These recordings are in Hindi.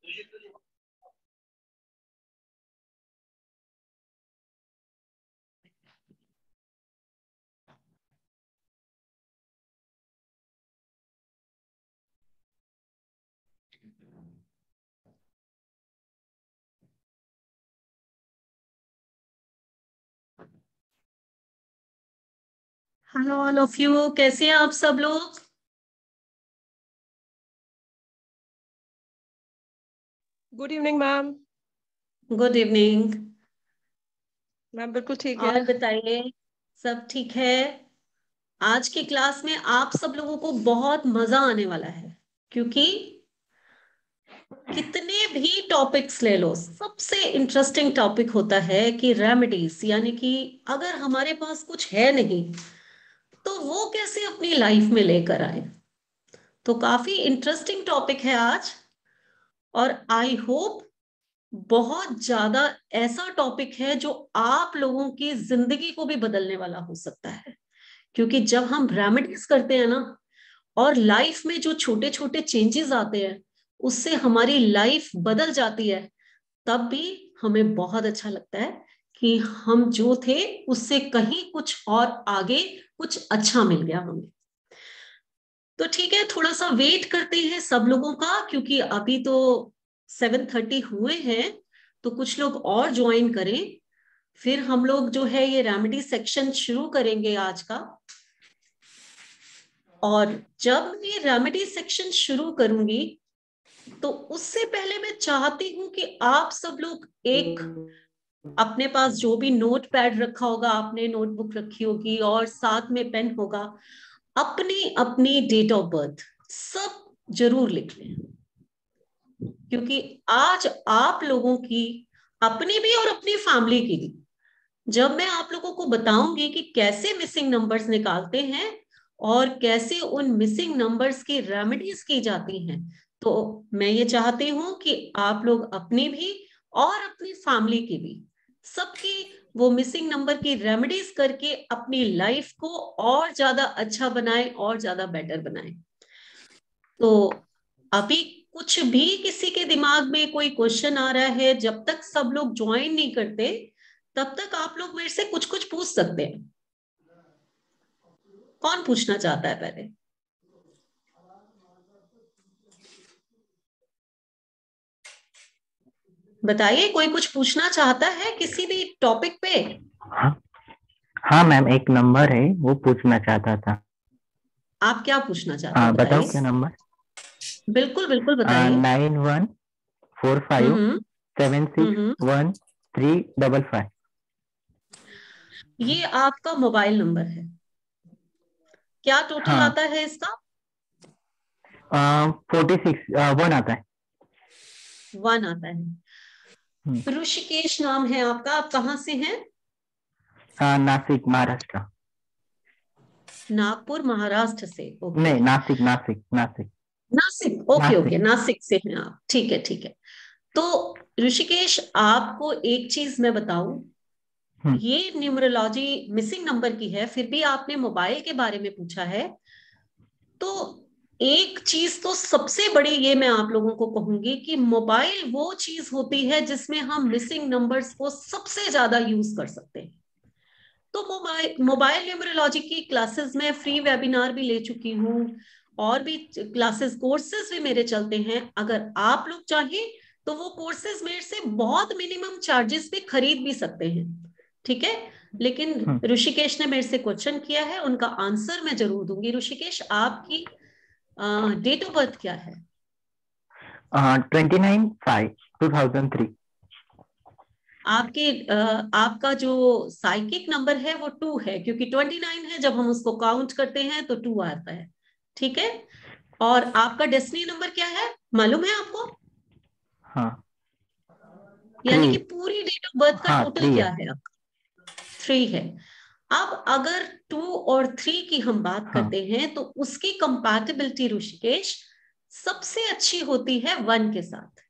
हेलो ऑल ऑफ यू, कैसे हैं आप सब लोग। Good evening ma'am. Good evening. Ma'am बिल्कुल ठीक है। और बताइए, सब ठीक है। आज की क्लास में आप सब लोगों को बहुत मजा आने वाला है, क्योंकि कितने भी टॉपिक्स ले लो, सबसे इंटरेस्टिंग टॉपिक होता है कि रेमेडीज, यानी कि अगर हमारे पास कुछ है नहीं तो वो कैसे अपनी लाइफ में लेकर आए। तो काफी इंटरेस्टिंग टॉपिक है आज, और आई होप बहुत ज्यादा ऐसा टॉपिक है जो आप लोगों की जिंदगी को भी बदलने वाला हो सकता है। क्योंकि जब हम रेमेडीज करते हैं ना, और लाइफ में जो छोटे छोटे चेंजेस आते हैं, उससे हमारी लाइफ बदल जाती है, तब भी हमें बहुत अच्छा लगता है कि हम जो थे उससे कहीं कुछ और आगे कुछ अच्छा मिल गया हमें। तो ठीक है, थोड़ा सा वेट करते हैं सब लोगों का, क्योंकि अभी तो 7:30 हुए हैं, तो कुछ लोग और ज्वाइन करें। फिर हम लोग जो है ये रेमेडी सेक्शन शुरू करेंगे आज का। और जब मैं रेमेडी सेक्शन शुरू करूंगी, तो उससे पहले मैं चाहती हूं कि आप सब लोग एक, अपने पास जो भी नोट पैड रखा होगा, आपने नोटबुक रखी होगी और साथ में पेन होगा, अपनी अपनी डेट ऑफ बर्थ सब जरूर लिख लें। क्योंकि आज आप लोगों की, अपनी भी और अपनी फैमिली की भी, जब मैं आप लोगों को बताऊंगी कि कैसे मिसिंग नंबर्स निकालते हैं और कैसे उन मिसिंग नंबर्स की रेमेडीज की जाती हैं, तो मैं ये चाहती हूं कि आप लोग अपनी भी और अपनी फैमिली की भी, सबकी वो मिसिंग नंबर की रेमेडीज करके अपनी लाइफ को और ज्यादा अच्छा बनाएं और ज्यादा बेटर बनाएं। तो अभी कुछ भी किसी के दिमाग में कोई क्वेश्चन आ रहा है, जब तक सब लोग ज्वाइन नहीं करते तब तक आप लोग मेरे से कुछ कुछ पूछ सकते हैं। कौन पूछना चाहता है पहले? बताइए, कोई कुछ पूछना चाहता है किसी भी टॉपिक पे? हाँ हाँ मैम, एक नंबर है वो पूछना चाहता था। आप क्या पूछना चाहते हैं, बताओ बताइए। क्या नंबर? बिल्कुल बिल्कुल बताइए। 9145 हम्म। 761355। ये आपका मोबाइल नंबर है? क्या टोटल हाँ, आता है इसका? 46 1 आता है। 1 आता हम्म, है। ऋषिकेश नाम है आपका, आप कहाँ से हैं? नासिक महाराष्ट्र। नागपुर महाराष्ट्र से, ओके। नहीं, नासिक नासिक नासिक नासिक, ओके ओके, नासिक। नासिक से हैं आप, ठीक है ठीक है। तो ऋषिकेश, आपको एक चीज मैं बताऊं, हम्म, ये न्यूमरोलॉजी मिसिंग नंबर की है, फिर भी आपने मोबाइल के बारे में पूछा है। तो एक चीज तो सबसे बड़ी ये मैं आप लोगों को कहूंगी कि मोबाइल वो चीज होती है जिसमें हम मिसिंग नंबर्स को सबसे ज्यादा यूज कर सकते हैं। तो मोबाइल मोबाइल न्यूमरोलॉजी की क्लासेस में फ्री वेबिनार भी ले चुकी हूँ, और भी क्लासेस कोर्सेज भी मेरे चलते हैं। अगर आप लोग चाहें तो वो कोर्सेज मेरे से बहुत मिनिमम चार्जेस पे खरीद भी सकते हैं, ठीक है। लेकिन हम्म। ऋषिकेश ने मेरे से क्वेश्चन किया है, उनका आंसर मैं जरूर दूंगी। ऋषिकेश, आपकी डेट ऑफ बर्थ क्या है? 29/5/2003। आपके आपका जो साइकिक नंबर है वो 2 है, क्योंकि 29 है, जब हम उसको काउंट करते हैं तो 2 आता है, ठीक है। और आपका डेस्टिनी नंबर क्या है, मालूम है आपको? हाँ, यानी 3। कि पूरी डेट ऑफ बर्थ का हाँ, टोटल 3 क्या है। है आपका? 3 है। अब अगर 2 और 3 की हम बात हाँ, करते हैं, तो उसकी कंपैटिबिलिटी ऋषिकेश सबसे अच्छी होती है 1 के साथ,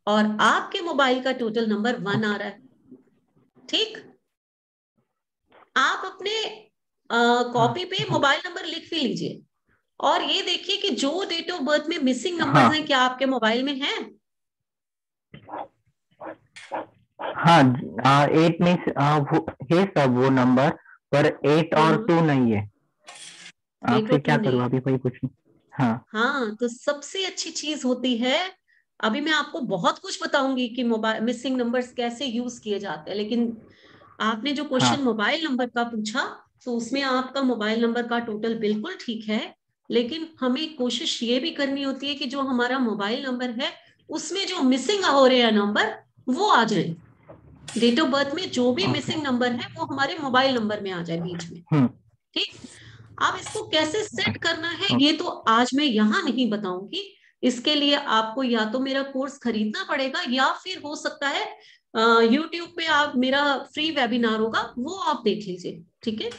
और आपके मोबाइल का टोटल नंबर 1 आ ओके। रहा है, ठीक। आप अपने हाँ कॉपी पे मोबाइल नंबर लिख भी लीजिए, और ये देखिए कि जो डेट ऑफ बर्थ में मिसिंग नंबर्स हाँ हैं क्या आपके मोबाइल में हैं? हाँ 8 में वो है सब वो नंबर, पर 8 और 2 नहीं है। 8 फिर और 2 क्या करूँ, नहीं है। अभी वही पूछूं? हाँ हाँ, तो सबसे अच्छी चीज होती है, अभी मैं आपको बहुत कुछ बताऊंगी कि मोबाइल मिसिंग नंबर्स कैसे यूज किए जाते हैं, लेकिन आपने जो क्वेश्चन हाँ मोबाइल नंबर का पूछा, तो उसमें आपका मोबाइल नंबर का टोटल बिल्कुल ठीक है, लेकिन हमें कोशिश ये भी करनी होती है कि जो हमारा मोबाइल नंबर है उसमें जो मिसिंग हो रहे हैं नंबर वो आ जाए। डेट ऑफ बर्थ में जो भी ओके। मिसिंग नंबर है वो हमारे मोबाइल नंबर में आ जाए बीच में। हम्म। ठीक। अब इसको कैसे सेट करना है ओके। ये तो आज मैं यहाँ नहीं बताऊंगी। इसके लिए आपको या तो मेरा कोर्स खरीदना पड़ेगा, या फिर हो सकता है यूट्यूब पे आप मेरा फ्री वेबिनार होगा वो आप देख लीजिए। ठीक है,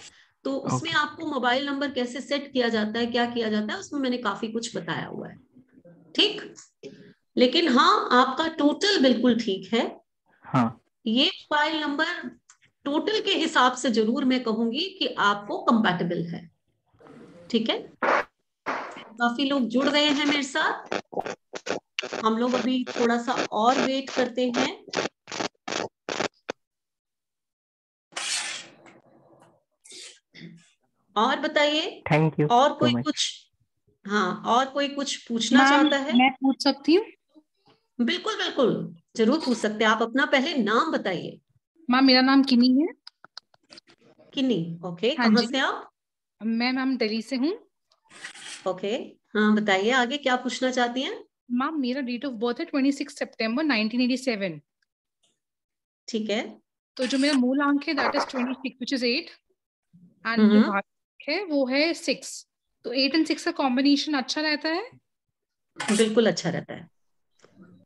तो उसमें ओके। आपको मोबाइल नंबर कैसे सेट किया जाता है, क्या किया जाता है, उसमें मैंने काफी कुछ बताया हुआ है। ठीक। लेकिन हाँ, आपका टोटल बिल्कुल ठीक है। हाँ ये मोबाइल नंबर टोटल के हिसाब से जरूर मैं कहूंगी कि आपको कंपैटिबल है। ठीक है, काफी लोग जुड़ गए हैं मेरे साथ। हम लोग अभी थोड़ा सा और वेट करते हैं। और बताइए, थैंक यू और सो कोई मच। कुछ? हाँ, और कोई कुछ पूछना मैम चाहता है? मैं पूछ सकती हूँ? बिल्कुल बिल्कुल, जरूर पूछ सकते हैं। आप अपना पहले नाम बताइए। मैम मेरा नाम किनी है। किन्नी, ओके। हाँ कहाँ जी। से आप? मैं मैम दिल्ली से हूँ। ओके, हाँ बताइए आगे क्या पूछना चाहती हैं। मैम मेरा डेट ऑफ बर्थ है 26 सितंबर 1987। ठीक है। तो जो मेरा मूल अंक है that is 26 which is 8, and जो हम्म, भाग है वो है 6। तो 8 एंड 6 का कॉम्बिनेशन अच्छा रहता है। बिल्कुल अच्छा रहता है,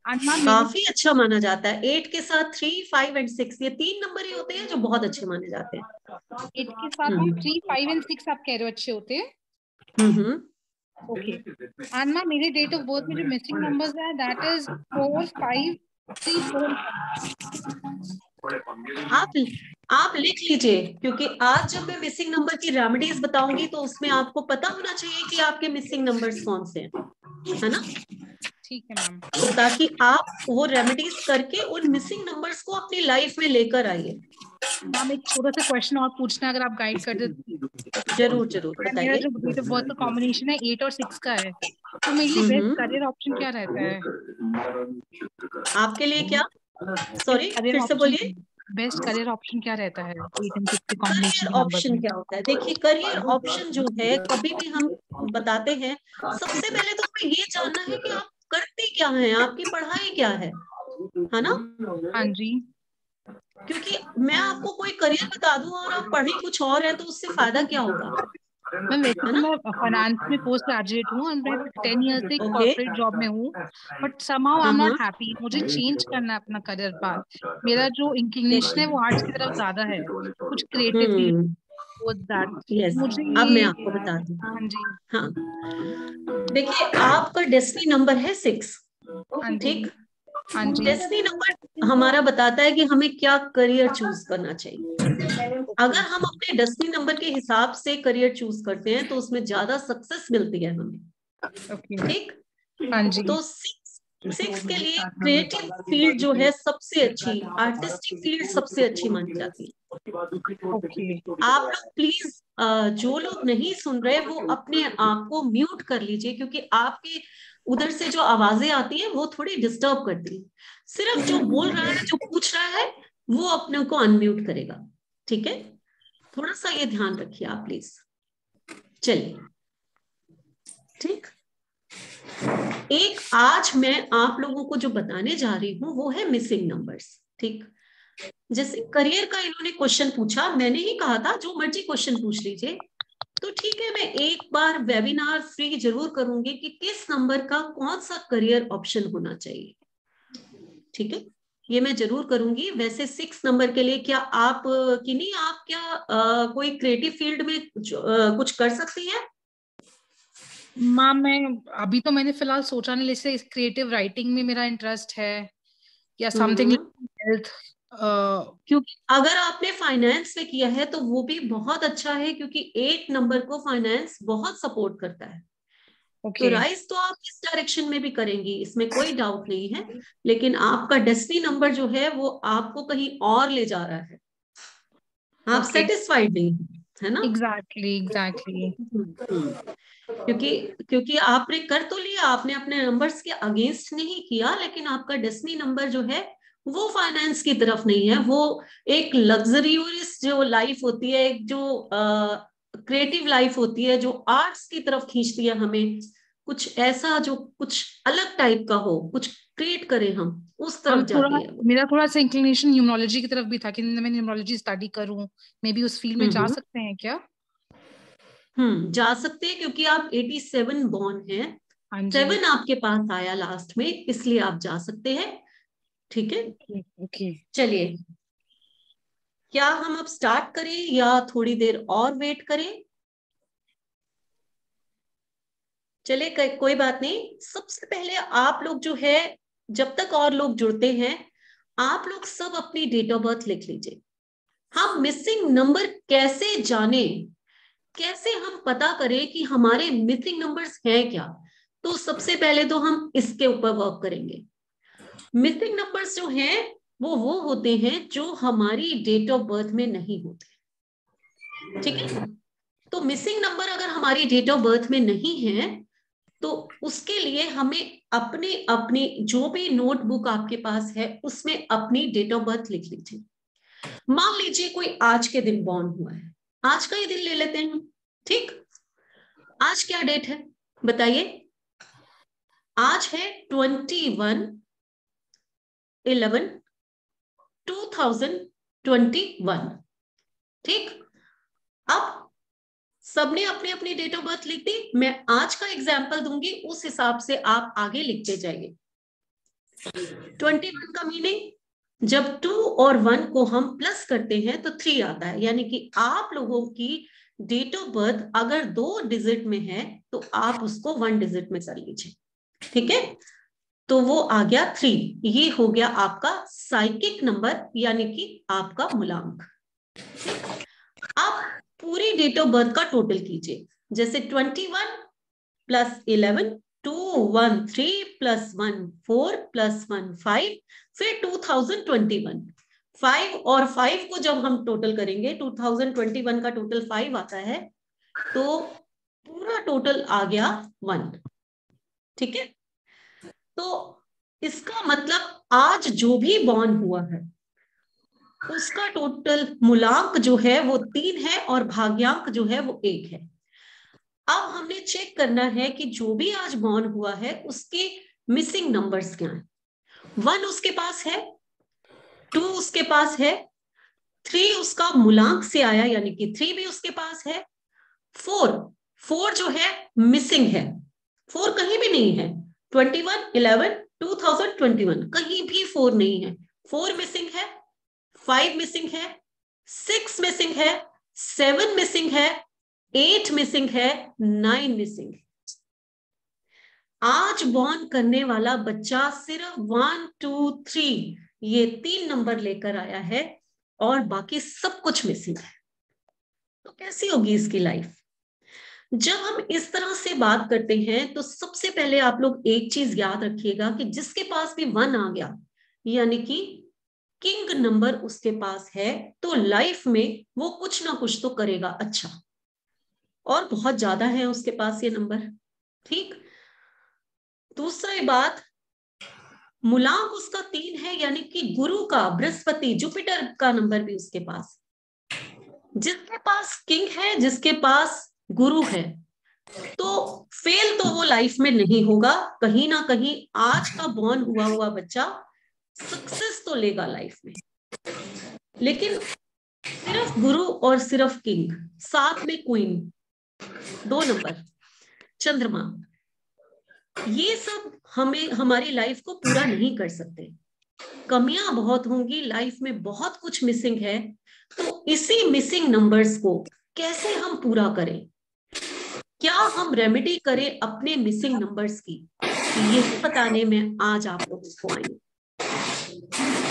एंड मैम मेरे काफी अच्छा माना जाता है। 8 के साथ 3, 5 एंड 6 ये 3 नंबर ही होते हैं जो बहुत अच्छे माने जाते हैं। 8 के साथ मैम 3, 5 एंड 6 आप कह रहे हो अच्छे होते हैं। हम्म। ओके। एंड मैम मेरे डेट ऑफ बर्थ में जो मिसिंग नंबर्स है दैट इज 4, 5, 3, 4 आप आप लिख लीजिए, क्योंकि आज जब मैं मिसिंग नंबर की रेमेडीज बताऊंगी तो उसमें आपको पता होना चाहिए कि आपके मिसिंग नंबर्स कौन से हैं, है ना? ठीक है मैम। तो ताकि आप वो रेमेडीज करके उन मिसिंग नंबर्स को अपनी लाइफ में लेकर आइए। मैम एक छोटा सा क्वेश्चन और पूछना है, अगर आप गाइड कर दे। जरूर जरूर मेरा बताइए। जो डेट ऑफ बर्थ का कॉम्बिनेशन है 8 और 6 का है, तो मेरे लिए बेस्ट हम्म। करियर ऑप्शन क्या रहता है? आपके लिए क्या? बेस्ट सॉरी, करियर फिर से ऑप्शन, बोलिए। बेस्ट करियर ऑप्शन क्या रहता है 8 एंड 6 के करियर कॉम्बिनेशन के नंबर ऑप्शन में? क्या होता है? देखिए, करियर ऑप्शन जो है कभी भी हम बताते हैं, सबसे पहले तो हमें ये जानना है कि आप करते क्या हैं, आपकी पढ़ाई क्या है ना? हाँ जी। क्योंकि मैं आपको कोई करियर बता दूं और आप पढ़ी कुछ और है तो उससे फायदा क्या होगा, मैम वैसे है तो ना? मैं फाइनेंस में पोस्ट ग्रेजुएट हूँ और मैं 10 ईयर्स से ओके। कॉर्पोरेट जॉब में हूँ, but somehow I am not हाँ, हैप्पी। मुझे चेंज करना है अपना करियर पाथ। मेरा जो इंक्लिनेशन है देखिए। वो आर्ट्स की तरफ ज्यादा है, कुछ क्रिएटिव फील्ड हम्म। वो दैट। यस, मुझे अब मैं ये आपको बता दूं। हाँ जी। हाँ, देखिए, आपका डेस्टिनी नंबर है 6। हाँ जी। ठीक। हाँ जी। डेस्टिनी नंबर हमारा बताता है कि हमें क्या करियर चूज करना चाहिए। अगर ओके। हम अपने डेस्टिनी नंबर के हिसाब से करियर चूज करते हैं तो उसमें ज्यादा सक्सेस मिलती है हमें। ओके। ठीक। हाँ जी। तो 6 के लिए क्रिएटिव फील्ड जो है सबसे अच्छी, आर्टिस्टिक फील्ड सबसे अच्छी मानी जाती है। ओके। आप लोग प्लीज, जो लोग नहीं सुन रहे वो अपने आप को म्यूट कर लीजिए, क्योंकि आपके उधर से जो आवाजें आती हैं वो थोड़ी डिस्टर्ब करती है। सिर्फ जो बोल रहा है, जो पूछ रहा है, वो अपने को अनम्यूट करेगा। ठीक है, थोड़ा सा ये ध्यान रखिए आप प्लीज। चलिए, ठीक। एक आज मैं आप लोगों को जो बताने जा रही हूँ वो है मिसिंग नंबर्स। ठीक। जैसे करियर का इन्होंने क्वेश्चन पूछा, मैंने ही कहा था जो मर्जी क्वेश्चन पूछ लीजिए, तो ठीक है, मैं एक बार वेबिनार फ्री जरूर करूंगी कि किस नंबर का कौन सा करियर ऑप्शन होना चाहिए। ठीक है, ये मैं जरूर करूंगी। वैसे 6 नंबर के लिए क्या आप कि नहीं, आप क्या कोई क्रिएटिव फील्ड में कुछ कर सकती हैं? मैम मैं अभी तो मैंने फिलहाल सोचा नहीं, जैसे क्रिएटिव राइटिंग में मेरा इंटरेस्ट है या समथिंग हम्म। हेल्थ। क्योंकि अगर आपने फाइनेंस में किया है तो वो भी बहुत अच्छा है, क्योंकि 8 नंबर को फाइनेंस बहुत सपोर्ट करता है। तो ओके राइज तो आप इस डायरेक्शन में भी करेंगी, इसमें कोई डाउट नहीं है, लेकिन आपका डेस्टिनी नंबर जो है वो आपको कहीं और ले जा रहा है, आप ओके सेटिस्फाइड नहीं है ना। एग्जैक्टली क्योंकि क्योंकि आपने कर तो लिया, आपने अपने नंबर्स के अगेंस्ट नहीं किया, लेकिन आपका डेस्टिनी नंबर जो है वो फाइनेंस की तरफ नहीं है, वो एक लग्जरियस जो लाइफ होती है, एक जो क्रिएटिव लाइफ होती है, जो आर्ट्स की तरफ खींचती है हमें, कुछ ऐसा जो कुछ अलग टाइप का हो, कुछ क्रिएट करें हम, उस हम तरफ थोड़ा जाती है वो। मेरा थोड़ा सा इंक्लिनेशन न्यूमरोलॉजी की तरफ भी था कि मैं न्यूमरोलॉजी स्टडी करूं, मे बी उस फील्ड में जा हम्म सकते हैं क्या? जा सकते हैं, क्योंकि आप 87 बॉर्न हैं, हाँ जी 7 आपके पास आया लास्ट में, इसलिए आप जा सकते हैं। ठीक है, ओके चलिए, क्या हम अब स्टार्ट करें या थोड़ी देर और वेट करें? चले, कोई बात नहीं। सबसे पहले आप लोग जो है, जब तक और लोग जुड़ते हैं, आप लोग सब अपनी डेट ऑफ बर्थ लिख लीजिए। हम मिसिंग नंबर कैसे जाने, कैसे हम पता करें कि हमारे मिसिंग नंबर्स हैं क्या, तो सबसे पहले तो हम इसके ऊपर वर्क करेंगे। मिसिंग नंबर्स जो हैं वो होते हैं जो हमारी डेट ऑफ बर्थ में नहीं होते। ठीक है, तो मिसिंग नंबर अगर हमारी डेट ऑफ बर्थ में नहीं है, तो उसके लिए हमें अपने अपनी जो भी नोटबुक आपके पास है उसमें अपनी डेट ऑफ बर्थ लिख लीजिए। मान लीजिए कोई आज के दिन बॉर्न हुआ है, आज का ही दिन ले लेते हैं, ठीक। आज क्या डेट है बताइए? आज है 21/11/2021। ठीक, अब सबने अपनी अपनी डेट ऑफ बर्थ लिख दी, मैं आज का एग्जाम्पल दूंगी, उस हिसाब से आप आगे लिखते जाइए। 21 का मीनिंग, जब 2 और 1 को हम प्लस करते हैं तो 3 आता है, यानी कि आप लोगों की डेट ऑफ बर्थ अगर 2 डिजिट में है तो आप उसको 1 डिजिट में कर लीजिए। ठीक है, तो वो आ गया 3, ये हो गया आपका साइकिक नंबर, यानी कि आपका मूलांक। अब पूरी डेट ऑफ बर्थ का टोटल कीजिए, जैसे 21 + 11, 213 + 1 4 + 1 5, फिर 2021। 5 और 5 को जब हम टोटल करेंगे, 2021 का टोटल 5 आता है, तो पूरा टोटल आ गया 1। ठीक है, तो इसका मतलब आज जो भी बॉर्न हुआ है उसका टोटल मूलांक जो है वो 3 है और भाग्यांक जो है वो 1 है। अब हमने चेक करना है कि जो भी आज बॉर्न हुआ है उसके मिसिंग नंबर्स क्या हैं। 1 उसके पास है, 2 उसके पास है, 3 उसका मूलांक से आया यानी कि 3 भी उसके पास है, 4 जो है मिसिंग है, 4 कहीं भी नहीं है। 21 11 2021 कहीं भी 4 नहीं है, 4 मिसिंग है, 5 मिसिंग है, 6 मिसिंग है, 7 मिसिंग है, 8 मिसिंग है, 9 मिसिंग। आज बॉर्न करने वाला बच्चा सिर्फ 1 2 3 ये 3 नंबर लेकर आया है और बाकी सब कुछ मिसिंग है। तो कैसी होगी इसकी लाइफ? जब हम इस तरह से बात करते हैं तो सबसे पहले आप लोग एक चीज याद रखिएगा कि जिसके पास भी 1 आ गया, यानी कि किंग नंबर उसके पास है, तो लाइफ में वो कुछ ना कुछ तो करेगा अच्छा, और बहुत ज्यादा है उसके पास ये नंबर। ठीक, दूसरी बात, मूलांक उसका 3 है, यानी कि गुरु का, बृहस्पति जुपिटर का नंबर भी उसके पास। जिसके पास किंग है, जिसके पास गुरु है, तो फेल तो वो लाइफ में नहीं होगा, कहीं ना कहीं आज का बॉर्न हुआ बच्चा सक्सेस तो लेगा लाइफ में। लेकिन सिर्फ गुरु और सिर्फ किंग, साथ में क्वीन, 2 नंबर, चंद्रमा, ये सब हमें हमारी लाइफ को पूरा नहीं कर सकते। कमियां बहुत होंगी लाइफ में, बहुत कुछ मिसिंग है, तो इसी मिसिंग नंबर्स को कैसे हम पूरा करें, क्या हम रेमेडी करें अपने मिसिंग नंबर्स की, यही बताने में आज आप लोगों को आई।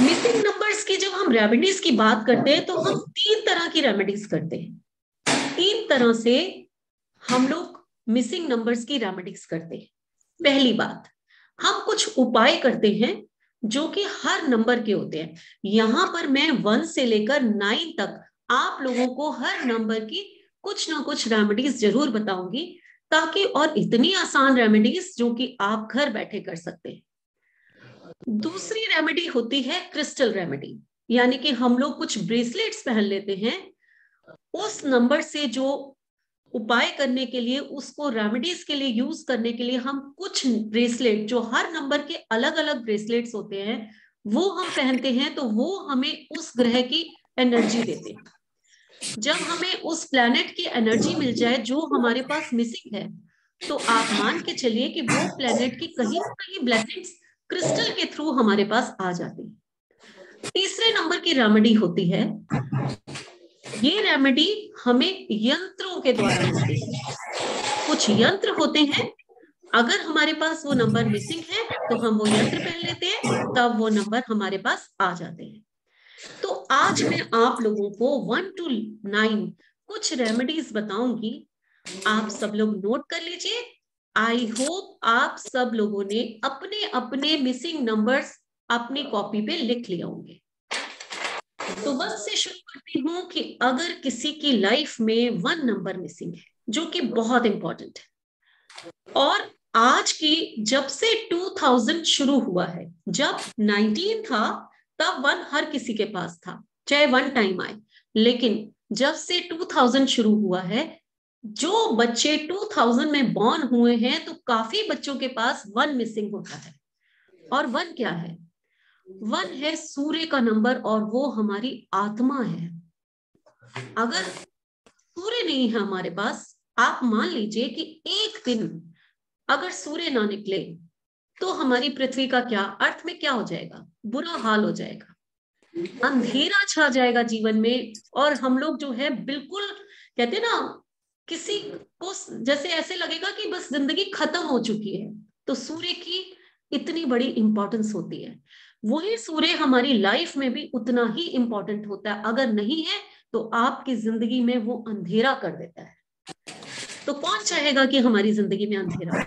मिसिंग नंबर्स की जब हम रेमेडीज की बात करते हैं तो हम 3 तरह की रेमेडीज करते हैं। 3 तरह से हम लोग मिसिंग नंबर्स की रेमेडीज करते हैं। पहली बात, हम कुछ उपाय करते हैं जो कि हर नंबर के होते हैं। यहां पर मैं 1 से लेकर 9 तक आप लोगों को हर नंबर की कुछ ना कुछ रेमेडीज जरूर बताऊंगी, ताकि और इतनी आसान रेमेडीज जो कि आप घर बैठे कर सकते हैं। दूसरी रेमेडी होती है क्रिस्टल रेमेडी, यानी कि हम लोग कुछ ब्रेसलेट्स पहन लेते हैं। उस नंबर से जो उपाय करने के लिए, उसको रेमेडीज के लिए यूज करने के लिए हम कुछ ब्रेसलेट, जो हर नंबर के अलग अलग ब्रेसलेट्स होते हैं, वो हम पहनते हैं, तो वो हमें उस ग्रह की एनर्जी देते हैं। जब हमें उस प्लैनेट की एनर्जी मिल जाए जो हमारे पास मिसिंग है, तो आप मान के चलिए कि वो प्लैनेट की कहीं ना कहीं ब्लेसिंग्स क्रिस्टल के थ्रू हमारे पास आ जाती है। तीसरे नंबर की रेमेडी होती है, ये रेमेडी हमें यंत्रों के द्वारा मिलती है। कुछ यंत्र होते हैं, अगर हमारे पास वो नंबर मिसिंग है तो हम वो यंत्र पहन लेते हैं, तब वो नंबर हमारे पास आ जाते हैं। तो आज मैं आप लोगों को 1 to 9 कुछ रेमेडीज बताऊंगी, आप सब लोग नोट कर लीजिए। आई होप आप सब लोगों ने अपने अपने मिसिंग नंबर्स अपनी कॉपी पे लिख लिए होंगे। तो बस से शुरू करती हूँ कि अगर किसी की लाइफ में 1 नंबर मिसिंग है, जो कि बहुत इंपॉर्टेंट है, और आज की जब से 2000 शुरू हुआ है, जब 19 था तब 1 हर किसी के पास था, चाहे 1 टाइम आए, लेकिन जब से 2000 शुरू हुआ है, जो बच्चे 2000 में बॉर्न हुए हैं, तो काफी बच्चों के पास 1 मिसिंग होता है। और 1 क्या है? 1 है सूर्य का नंबर, और वो हमारी आत्मा है। अगर सूर्य नहीं है हमारे पास, आप मान लीजिए कि एक दिन अगर सूर्य ना निकले, तो हमारी पृथ्वी का क्या, अर्थ में क्या हो जाएगा? बुरा हाल हो जाएगा, अंधेरा छा जाएगा जीवन में, और हम लोग जो है बिल्कुल, कहते ना, किसी को जैसे ऐसे लगेगा कि बस जिंदगी खत्म हो चुकी है। तो सूर्य की इतनी बड़ी इंपॉर्टेंस होती है। वही सूर्य हमारी लाइफ में भी उतना ही इंपॉर्टेंट होता है। अगर नहीं है तो आपकी जिंदगी में वो अंधेरा कर देता है। तो कौन चाहेगा कि हमारी जिंदगी में अंधेरा हो?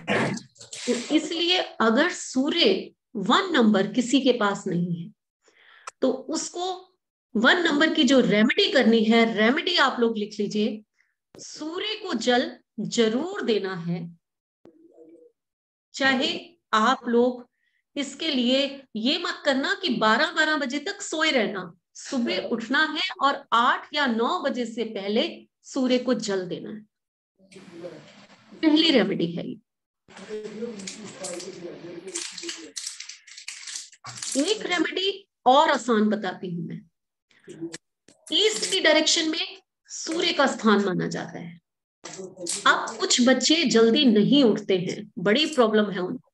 तो इसलिए अगर सूर्य 1 नंबर किसी के पास नहीं है, तो उसको 1 नंबर की जो रेमेडी करनी है, रेमेडी आप लोग लिख लीजिए। सूर्य को जल जरूर देना है। चाहे आप लोग इसके लिए ये मत करना कि 12-12 बजे तक सोए रहना, सुबह उठना है और 8 या 9 बजे से पहले सूर्य को जल देना है। पहली रेमेडी है ये। एक रेमेडी और आसान बताती हूं मैं। ईस्ट की डायरेक्शन में सूर्य का स्थान माना जाता है। अब कुछ बच्चे जल्दी नहीं उठते हैं, बड़ी प्रॉब्लम है उनको,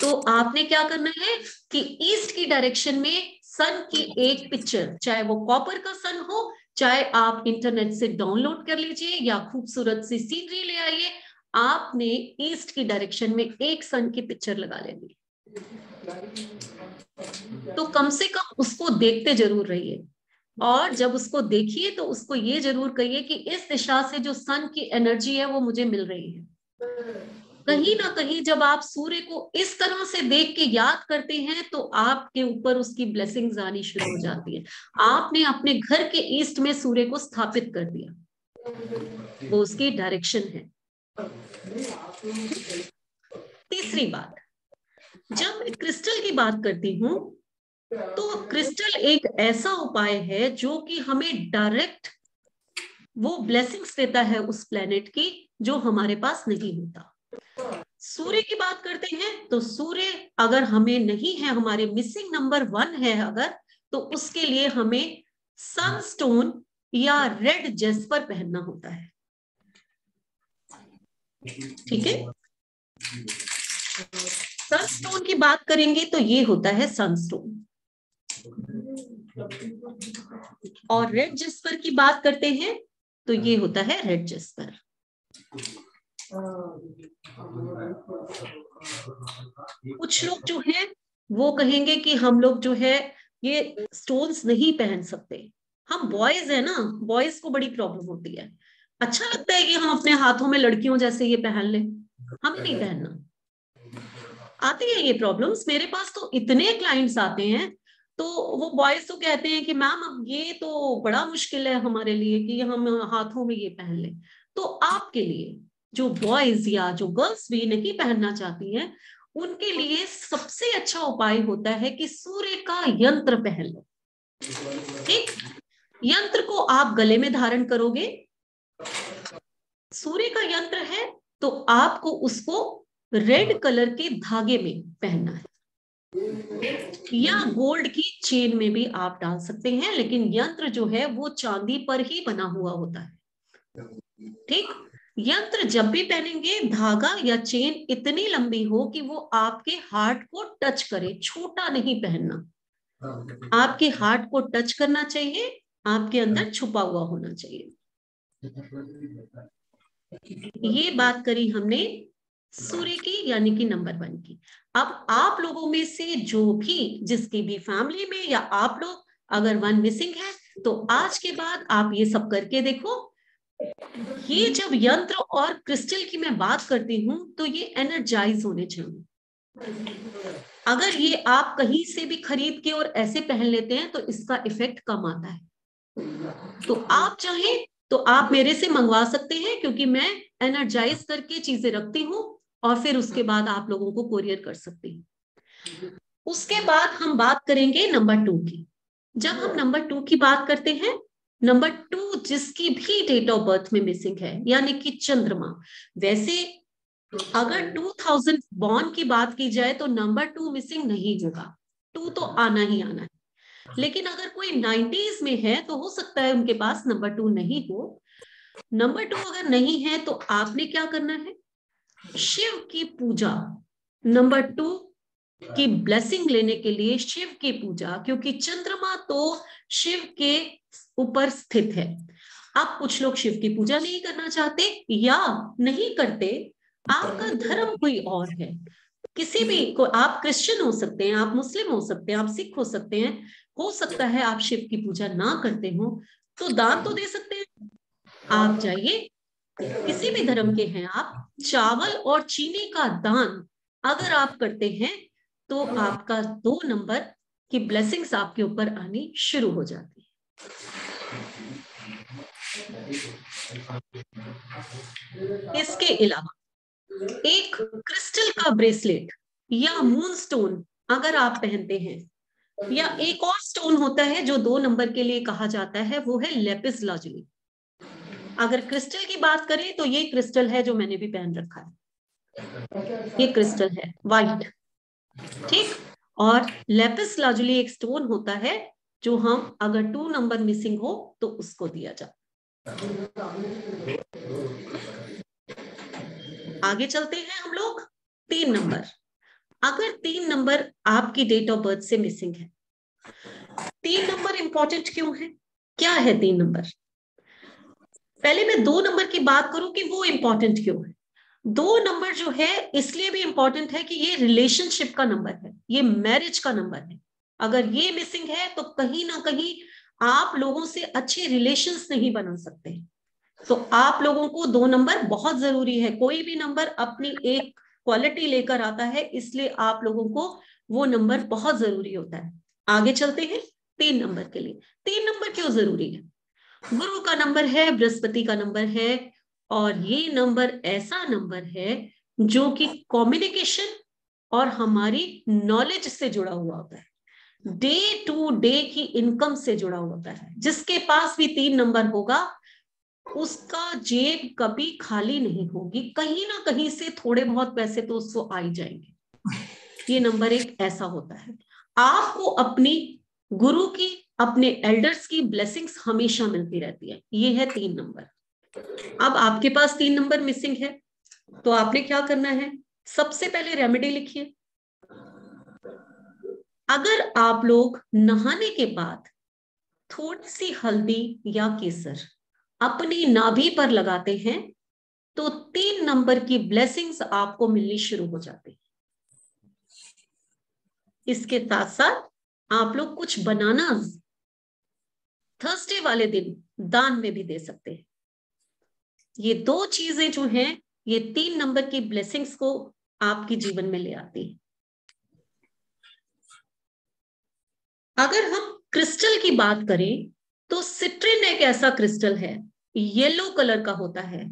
तो आपने क्या करना है कि ईस्ट की डायरेक्शन में सन की एक पिक्चर, चाहे वो कॉपर का सन हो, चाहे आप इंटरनेट से डाउनलोड कर लीजिए या खूबसूरत सी सीनरी ले आइए, आपने ईस्ट की डायरेक्शन में एक सन की पिक्चर लगा लेनी। तो कम से कम उसको देखते जरूर रहिए, और जब उसको देखिए तो उसको ये जरूर कहिए कि इस दिशा से जो सन की एनर्जी है वो मुझे मिल रही है। कहीं ना कहीं जब आप सूर्य को इस तरह से देख के याद करते हैं, तो आपके ऊपर उसकी ब्लेसिंग्स आनी शुरू हो जाती है। आपने अपने घर के ईस्ट में सूर्य को स्थापित कर दिया, वो उसकी डायरेक्शन है। तीसरी बात, जब मैं क्रिस्टल की बात करती हूं, तो क्रिस्टल एक ऐसा उपाय है जो कि हमें डायरेक्ट वो ब्लेसिंग्स देता है उस प्लेनेट की, जो हमारे पास नहीं होता। सूर्य की बात करते हैं, तो सूर्य अगर हमें नहीं है, हमारे मिसिंग नंबर 1 है अगर, तो उसके लिए हमें सनस्टोन या रेड जेस्पर पहनना होता है। ठीक है, सनस्टोन की बात करेंगे तो ये होता है सनस्टोन, और रेड जेस्पर की बात करते हैं तो ये होता है रेड जेस्पर। कुछ लोग जो है वो कहेंगे कि हम लोग जो है ये स्टोन्स नहीं पहन सकते, हम बॉयज है ना, बॉयज को बड़ी प्रॉब्लम होती है। अच्छा लगता है कि हम अपने हाथों में लड़कियों जैसे ये पहन लें, हमें नहीं पहनना। आती है ये प्रॉब्लम्स, मेरे पास तो इतने क्लाइंट्स आते हैं, तो वो बॉयज तो कहते हैं कि मैम अब ये तो बड़ा मुश्किल है हमारे लिए कि हम हाथों में ये पहन लें। तो आपके लिए जो बॉयज या जो गर्ल्स भी नहीं पहनना चाहती हैं, उनके लिए सबसे अच्छा उपाय होता है कि सूर्य का यंत्र पहन लो। ठीक, यंत्र को आप गले में धारण करोगे, सूर्य का यंत्र है तो आपको उसको रेड कलर के धागे में पहनना है, या गोल्ड की चेन में भी आप डाल सकते हैं, लेकिन यंत्र जो है वो चांदी पर ही बना हुआ होता है। ठीक, यंत्र जब भी पहनेंगे धागा या चेन इतनी लंबी हो कि वो आपके हार्ट को टच करे, छोटा नहीं पहनना, आपके हार्ट को टच करना चाहिए, आपके अंदर छुपा हुआ होना चाहिए। ये बात करी हमने सूर्य की यानी कि नंबर 1 की। अब आप लोगों में से जो भी जिसकी भी फैमिली में या आप लोग अगर 1 मिसिंग है, तो आज के बाद आप ये सब करके देखो। ये जब यंत्र और क्रिस्टल की मैं बात करती हूं तो ये एनर्जाइज होने चाहिए। अगर ये आप कहीं से भी खरीद के और ऐसे पहन लेते हैं तो इसका इफेक्ट कम आता है। तो आप चाहें तो आप मेरे से मंगवा सकते हैं, क्योंकि मैं एनर्जाइज करके चीजें रखती हूँ और फिर उसके बाद आप लोगों को कोरियर कर सकती हूँ। उसके बाद हम बात करेंगे नंबर 2 की। जब हम नंबर 2 की बात करते हैं, नंबर 2 जिसकी भी डेट ऑफ बर्थ में मिसिंग है यानी कि चंद्रमा, वैसे अगर 2000 बॉर्न की बात की जाए तो नंबर 2 मिसिंग नहीं होगा, 2 तो आना ही आना है। लेकिन अगर कोई 90s में है तो हो सकता है उनके पास नंबर 2 नहीं हो। नंबर 2 अगर नहीं है तो आपने क्या करना है, शिव की पूजा, नंबर 2 की ब्लेसिंग लेने के लिए शिव की पूजा, क्योंकि चंद्रमा तो शिव के ऊपर स्थित है। अब कुछ लोग शिव की पूजा नहीं करना चाहते या नहीं करते, आपका धर्म कोई और है, किसी भी को, आप क्रिश्चियन हो सकते हैं, आप मुस्लिम हो सकते हैं, आप सिख हो सकते हैं, हो सकता है आप शिव की पूजा ना करते हो, तो दान तो दे सकते हैं। आप जाइए, किसी भी धर्म के हैं आप, चावल और चीनी का दान अगर आप करते हैं तो आपका 2 नंबर की ब्लेसिंग्स आपके ऊपर आनी शुरू हो जाती है। इसके अलावा एक क्रिस्टल का ब्रेसलेट या मून स्टोन अगर आप पहनते हैं, या एक और स्टोन होता है जो 2 नंबर के लिए कहा जाता है, वो है लेपिस लाजुली। अगर क्रिस्टल की बात करें तो ये क्रिस्टल है जो मैंने भी पहन रखा है, ये क्रिस्टल है वाइट। ठीक, और लेपिस लाजुली एक स्टोन होता है जो हम अगर 2 नंबर मिसिंग हो तो उसको दिया जाता। आगे चलते हैं हम लोग 3 नंबर। अगर 3 नंबर आपकी डेट ऑफ बर्थ से मिसिंग है, 3 नंबर इंपॉर्टेंट क्यों है, क्या है 3 नंबर? पहले मैं 2 नंबर की बात करूं कि वो इंपॉर्टेंट क्यों है। 2 नंबर जो है इसलिए भी इंपॉर्टेंट है कि ये रिलेशनशिप का नंबर है, ये मैरिज का नंबर है। अगर ये मिसिंग है तो कहीं ना कहीं आप लोगों से अच्छे रिलेशंस नहीं बना सकते। तो आप लोगों को 2 नंबर बहुत जरूरी है। कोई भी नंबर अपनी एक क्वालिटी लेकर आता है, इसलिए आप लोगों को वो नंबर बहुत जरूरी होता है। आगे चलते हैं 3 नंबर के लिए। 3 नंबर क्यों जरूरी है? गुरु का नंबर है, बृहस्पति का नंबर है, और ये नंबर ऐसा नंबर है जो कि कम्युनिकेशन और हमारी नॉलेज से जुड़ा हुआ होता है, डे टू डे की इनकम से जुड़ा हुआ होता है। जिसके पास भी 3 नंबर होगा उसका जेब कभी खाली नहीं होगी, कहीं ना कहीं से थोड़े बहुत पैसे तो उसको आ ही जाएंगे। ये नंबर एक ऐसा होता है, आपको अपनी गुरु की, अपने एल्डर्स की ब्लेसिंग्स हमेशा मिलती रहती है। ये है 3 नंबर। अब आपके पास 3 नंबर मिसिंग है तो आपने क्या करना है, सबसे पहले रेमेडी लिखिए। अगर आप लोग नहाने के बाद थोड़ी सी हल्दी या केसर अपनी नाभि पर लगाते हैं तो 3 नंबर की ब्लेसिंग्स आपको मिलनी शुरू हो जाती है। इसके साथ साथ आप लोग कुछ बनाना थर्सडे वाले दिन दान में भी दे सकते हैं। ये दो चीजें जो हैं, ये 3 नंबर की ब्लेसिंग्स को आपके जीवन में ले आती है। अगर हम क्रिस्टल की बात करें तो सिट्रिन एक ऐसा क्रिस्टल है, येलो कलर का होता है।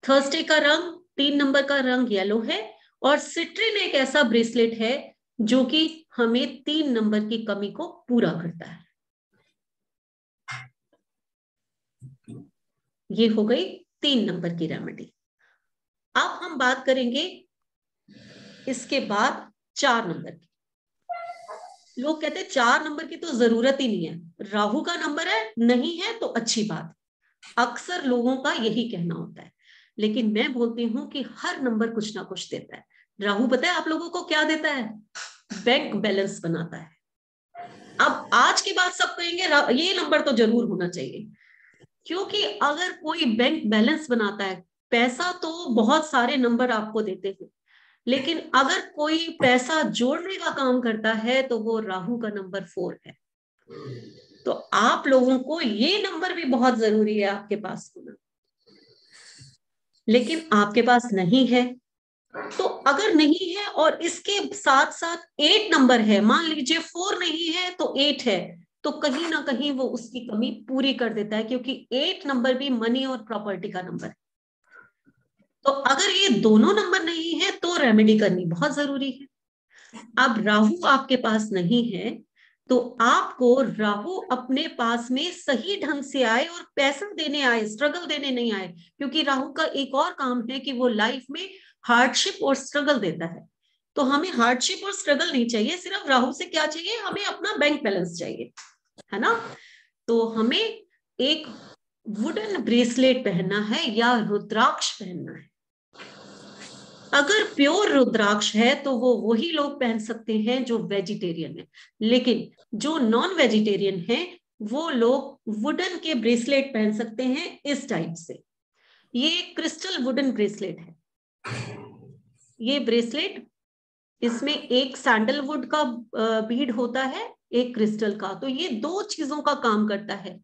थर्सडे का रंग, 3 नंबर का रंग येलो है, और सिट्रिन एक ऐसा ब्रेसलेट है जो कि हमें 3 नंबर की कमी को पूरा करता है। ये हो गई 3 नंबर की रेमेडी। अब हम बात करेंगे इसके बाद 4 नंबर की। लोग कहते हैं 4 नंबर की तो जरूरत ही नहीं है, राहु का नंबर है, नहीं है तो अच्छी बात। अक्सर लोगों का यही कहना होता है, लेकिन मैं बोलती हूं कि हर नंबर कुछ ना कुछ देता है। राहु पता है आप लोगों को क्या देता है? बैंक बैलेंस बनाता है। अब आज की बात सब कहेंगे ये नंबर तो जरूर होना चाहिए, क्योंकि अगर कोई बैंक बैलेंस बनाता है, पैसा तो बहुत सारे नंबर आपको देते हैं, लेकिन अगर कोई पैसा जोड़ने का काम करता है तो वो राहु का नंबर 4 है। तो आप लोगों को ये नंबर भी बहुत जरूरी है आपके पास होना, लेकिन आपके पास नहीं है। तो अगर नहीं है और इसके साथ साथ 8 नंबर है, मान लीजिए 4 नहीं है तो 8 है, तो कहीं ना कहीं वो उसकी कमी पूरी कर देता है, क्योंकि 8 नंबर भी मनी और प्रॉपर्टी का नंबर है। तो अगर ये दोनों नंबर नहीं है तो रेमेडी करनी बहुत जरूरी है। अब राहु आपके पास नहीं है तो आपको राहु अपने पास में सही ढंग से आए और पैसा देने आए, स्ट्रगल देने नहीं आए, क्योंकि राहु का एक और काम है कि वो लाइफ में हार्डशिप और स्ट्रगल देता है। तो हमें हार्डशिप और स्ट्रगल नहीं चाहिए, सिर्फ राहु से क्या चाहिए? हमें अपना बैंक बैलेंस चाहिए, है ना। तो हमें एक वुडन ब्रेसलेट पहनना है या रुद्राक्ष पहनना है। अगर प्योर रुद्राक्ष है तो वो वही लोग पहन सकते हैं जो वेजिटेरियन है, लेकिन जो नॉन वेजिटेरियन है वो लोग वुडन के ब्रेसलेट पहन सकते हैं इस टाइप से। ये क्रिस्टल वुडन ब्रेसलेट है। ये ब्रेसलेट, इसमें एक सैंडलवुड का बीड होता है, एक क्रिस्टल का, तो ये 2 चीजों का काम करता है।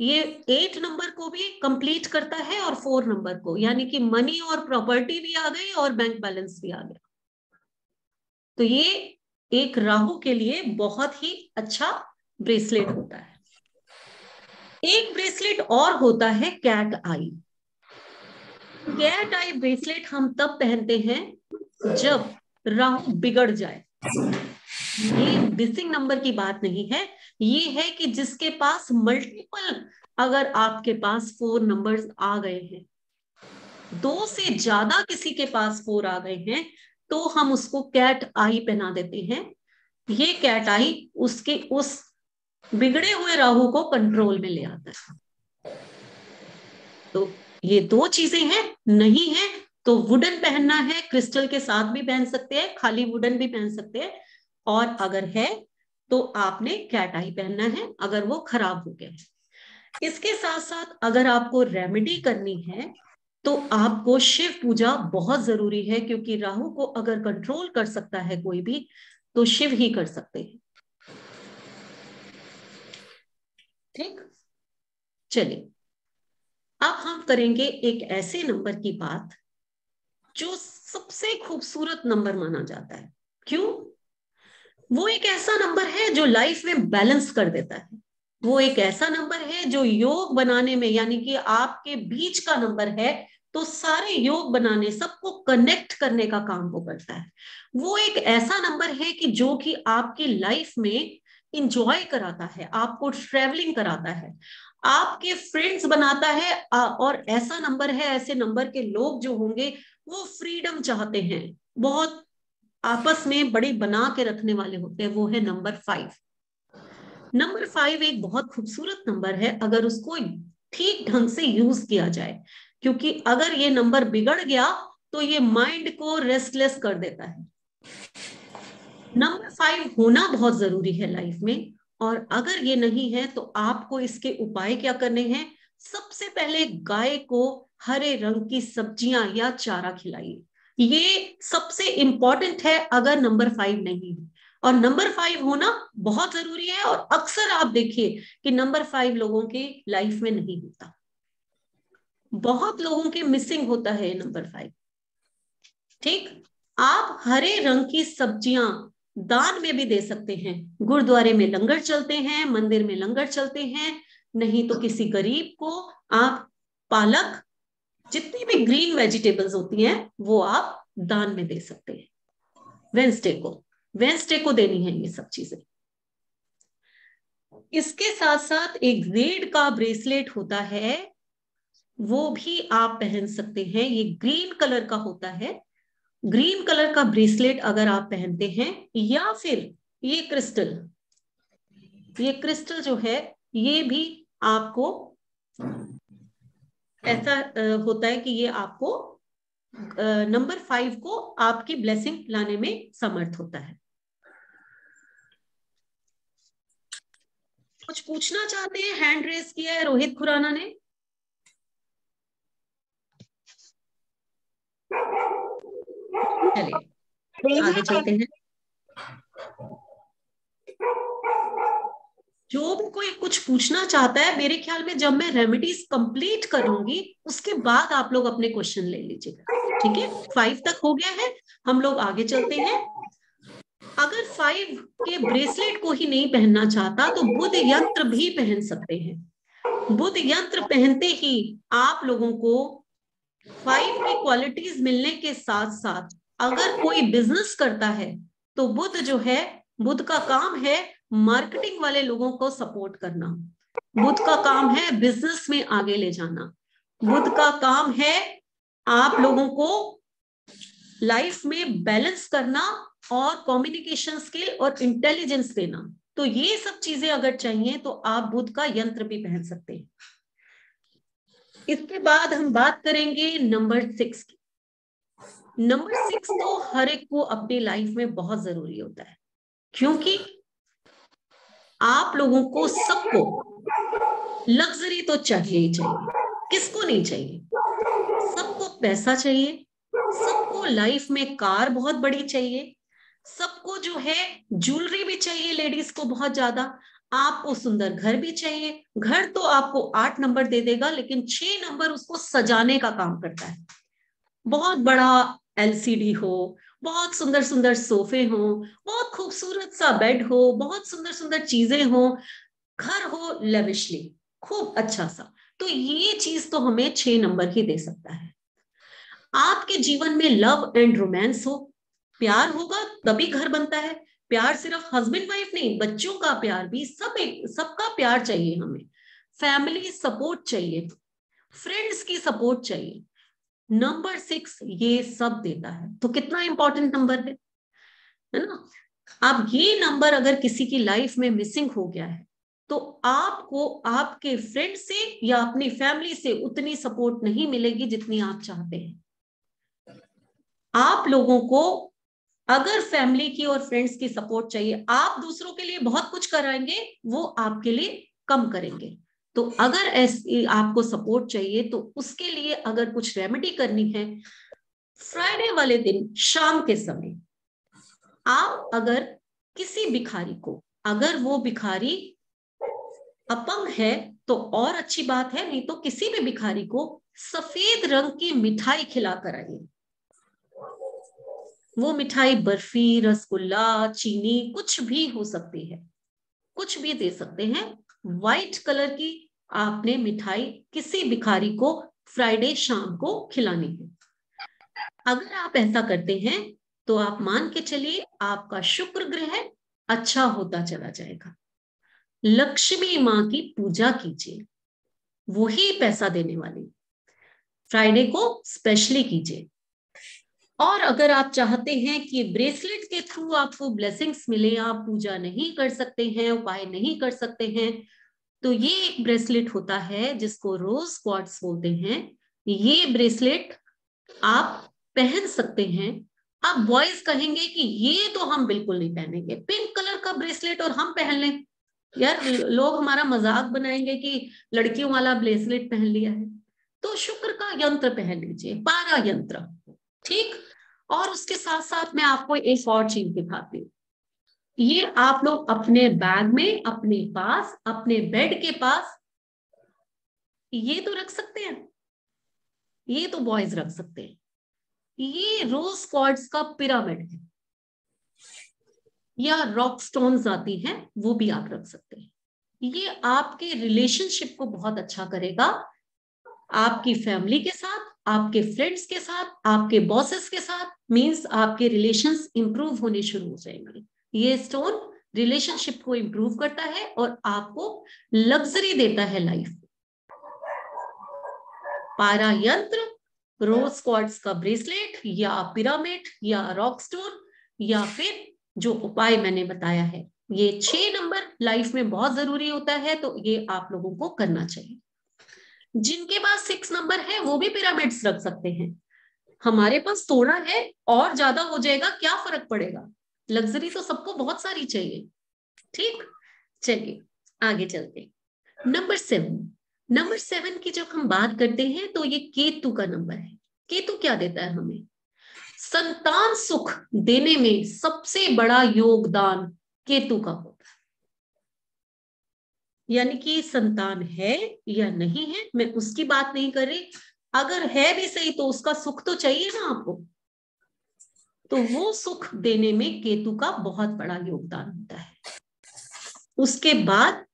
ये 8 नंबर को भी कंप्लीट करता है और 4 नंबर को, यानी कि मनी और प्रॉपर्टी भी आ गई और बैंक बैलेंस भी आ गया। तो ये एक राहु के लिए बहुत ही अच्छा ब्रेसलेट होता है। एक ब्रेसलेट और होता है कैट आई। कैट आई ब्रेसलेट हम तब पहनते हैं जब राहु बिगड़ जाए। ये मिसिंग नंबर की बात नहीं है, ये है कि जिसके पास मल्टीपल, अगर आपके पास 4 नंबर्स आ गए हैं, 2 से ज्यादा किसी के पास 4 आ गए हैं, तो हम उसको कैट आई पहना देते हैं। ये कैट आई उसके उस बिगड़े हुए राहु को कंट्रोल में ले आता है। तो ये 2 चीजें हैं, नहीं है तो वुडन पहनना है, क्रिस्टल के साथ भी पहन सकते हैं, खाली वुडन भी पहन सकते हैं, और अगर है तो आपने कैट आई पहनना है अगर वो खराब हो गया है। इसके साथ साथ अगर आपको रेमेडी करनी है तो आपको शिव पूजा बहुत जरूरी है, क्योंकि राहु को अगर कंट्रोल कर सकता है कोई भी तो शिव ही कर सकते हैं। ठीक, चलिए अब हम करेंगे एक ऐसे नंबर की बात जो सबसे खूबसूरत नंबर माना जाता है। क्यों? वो एक ऐसा नंबर है जो लाइफ में बैलेंस कर देता है। वो एक ऐसा नंबर है जो योग बनाने में, यानी कि आपके बीच का नंबर है, तो सारे योग बनाने, सबको कनेक्ट करने का काम वो करता है। वो एक ऐसा नंबर है कि जो कि आपकी लाइफ में इंजॉय कराता है, आपको ट्रेवलिंग कराता है, आपके फ्रेंड्स बनाता है, और ऐसा नंबर है, ऐसे नंबर के लोग जो होंगे वो फ्रीडम चाहते हैं, बहुत आपस में बड़ी बना के रखने वाले होते हैं। वो है नंबर 5। नंबर 5 एक बहुत खूबसूरत नंबर है अगर उसको ठीक ढंग से यूज किया जाए, क्योंकि अगर ये नंबर बिगड़ गया तो ये माइंड को रेस्टलेस कर देता है। नंबर 5 होना बहुत जरूरी है लाइफ में, और अगर ये नहीं है तो आपको इसके उपाय क्या करने हैं? सबसे पहले गाय को हरे रंग की सब्जियां या चारा खिलाइए, ये सबसे इंपॉर्टेंट है अगर नंबर 5 नहीं है। और नंबर 5 होना बहुत जरूरी है, और अक्सर आप देखिए कि नंबर 5 लोगों के लाइफ में नहीं होता। बहुत लोगों के मिसिंग होता है नंबर 5। ठीक, आप हरे रंग की सब्जियां दान में भी दे सकते हैं। गुरुद्वारे में लंगर चलते हैं, मंदिर में लंगर चलते हैं, नहीं तो किसी गरीब को आप पालक, जितनी भी ग्रीन वेजिटेबल्स होती हैं वो आप दान में दे सकते हैं। वेंसडे को देनी है ये सब चीजें। इसके साथ साथ एक रेड का ब्रेसलेट होता है, वो भी आप पहन सकते हैं। ये ग्रीन कलर का होता है। ग्रीन कलर का ब्रेसलेट अगर आप पहनते हैं, या फिर ये क्रिस्टल जो है, ये भी आपको ऐसा होता है कि ये आपको नंबर 5 को आपकी ब्लेसिंग लाने में समर्थ होता है। कुछ पूछना चाहते हैं? हैंड रेज किया है रोहित खुराना ने। चलिए आगे चलते हैं। जो भी कोई कुछ पूछना चाहता है, मेरे ख्याल में जब मैं रेमेडीज कंप्लीट करूंगी उसके बाद आप लोग अपने क्वेश्चन ले लीजिएगा। ठीक है, 5 तक हो गया है, हम लोग आगे चलते हैं। अगर 5 के ब्रेसलेट को ही नहीं पहनना चाहता तो बुध यंत्र भी पहन सकते हैं। बुध यंत्र पहनते ही आप लोगों को 5 की क्वालिटीज मिलने के साथ साथ, अगर कोई बिजनेस करता है तो बुध जो है, बुध का काम है मार्केटिंग वाले लोगों को सपोर्ट करना। बुध का काम है बिजनेस में आगे ले जाना। बुध का काम है आप लोगों को लाइफ में बैलेंस करना और कम्युनिकेशन स्किल और इंटेलिजेंस देना। तो ये सब चीजें अगर चाहिए तो आप बुध का यंत्र भी पहन सकते हैं। इसके बाद हम बात करेंगे नंबर 6 की। नंबर 6 तो हर एक को अपनी लाइफ में बहुत जरूरी होता है, क्योंकि आप लोगों को सबको लग्जरी तो चाहिए ही चाहिए। किसको नहीं चाहिए? सबको पैसा चाहिए, सबको लाइफ में कार बहुत बड़ी चाहिए, सबको जो है ज्वेलरी भी चाहिए, लेडीज को बहुत ज्यादा। आपको सुंदर घर भी चाहिए। घर तो आपको 8 नंबर दे देगा, लेकिन 6 नंबर उसको सजाने का काम करता है। बहुत बड़ा एलसीडी हो, बहुत सुंदर सुंदर सोफे हो, बहुत खूबसूरत सा बेड हो, बहुत सुंदर सुंदर चीजें हो, घर हो लेविशली, खूब अच्छा सा, तो ये चीज तो हमें 6 नंबर ही दे सकता है। आपके जीवन में लव एंड रोमांस हो, प्यार होगा तभी घर बनता है। प्यार सिर्फ हस्बैंड वाइफ नहीं, बच्चों का प्यार भी, सबका प्यार चाहिए हमें। फैमिली सपोर्ट चाहिए, फ्रेंड्स की सपोर्ट चाहिए। नंबर 6 ये सब देता है। तो कितना इंपॉर्टेंट नंबर है ना? अब ये नंबर अगर किसी की लाइफ में मिसिंग हो गया है तो आपको आपके फ्रेंड से या अपनी फैमिली से उतनी सपोर्ट नहीं मिलेगी जितनी आप चाहते हैं। आप लोगों को अगर फैमिली की और फ्रेंड्स की सपोर्ट चाहिए, आप दूसरों के लिए बहुत कुछ कराएंगे, वो आपके लिए कम करेंगे। तो अगर ऐसी आपको सपोर्ट चाहिए तो उसके लिए अगर कुछ रेमेडी करनी है, फ्राइडे वाले दिन शाम के समय आप अगर किसी भिखारी को, अगर वो भिखारी अपंग है तो और अच्छी बात है, नहीं तो किसी भी भिखारी को सफेद रंग की मिठाई खिला कर आइए। वो मिठाई बर्फी, रसगुल्ला, चीनी, कुछ भी हो सकती है, कुछ भी दे सकते हैं। व्हाइट कलर की आपने मिठाई किसी भिखारी को फ्राइडे शाम को खिलानी है। अगर आप ऐसा करते हैं तो आप मान के चलिए आपका शुक्र ग्रह अच्छा होता चला जाएगा। लक्ष्मी माँ की पूजा कीजिए, वही पैसा देने वाली, फ्राइडे को स्पेशली कीजिए। और अगर आप चाहते हैं कि ब्रेसलेट के थ्रू आपको ब्लेसिंग्स मिले, आप पूजा नहीं कर सकते हैं, उपाय नहीं कर सकते हैं, तो ये एक ब्रेसलेट होता है जिसको रोज क्वार्ट्स बोलते हैं। ये ब्रेसलेट आप पहन सकते हैं। आप बॉयज कहेंगे कि ये तो हम बिल्कुल नहीं पहनेंगे, पिंक कलर का ब्रेसलेट और हम पहन लें, यार लोग हमारा मजाक बनाएंगे कि लड़कियों वाला ब्रेसलेट पहन लिया है। तो शुक्र का यंत्र पहन लीजिए, पारा यंत्र, ठीक। और उसके साथ साथ मैं आपको एक और चीज दिखाती हूँ। ये आप लोग अपने बैग में, अपने पास, अपने बेड के पास ये तो रख सकते हैं। ये तो बॉयज रख सकते हैं। ये रोज क्वार्ट्ज का पिरामिड है या रॉक स्टोन्स आती हैं, वो भी आप रख सकते हैं। ये आपके रिलेशनशिप को बहुत अच्छा करेगा, आपकी फैमिली के साथ, आपके फ्रेंड्स के साथ, आपके बॉसेस के साथ, मींस आपके रिलेशंस इंप्रूव होने शुरू हो जाएंगे। ये स्टोन रिलेशनशिप को इंप्रूव करता है और आपको लग्जरी देता है लाइफ। पारा यंत्र, रोज क्वार्ट्ज का ब्रेसलेट या पिरामिड या रॉक स्टोन या फिर जो उपाय मैंने बताया है, ये 6 नंबर लाइफ में बहुत जरूरी होता है, तो ये आप लोगों को करना चाहिए। जिनके पास 6 नंबर है वो भी पिरामिड्स रख सकते हैं। हमारे पास थोड़ा है और ज्यादा हो जाएगा, क्या फर्क पड़ेगा, लग्जरी तो सबको बहुत सारी चाहिए। ठीक, चलिए आगे चलते। नंबर 7 की जब हम बात करते हैं तो ये केतु का नंबर है। केतु क्या देता है हमें? संतान सुख देने में सबसे बड़ा योगदान केतु का होता है। यानी कि संतान है या नहीं है मैं उसकी बात नहीं कर रही, अगर है भी सही तो उसका सुख तो चाहिए ना आपको, तो वो सुख देने में केतु का बहुत बड़ा योगदान होता है। उसके बाद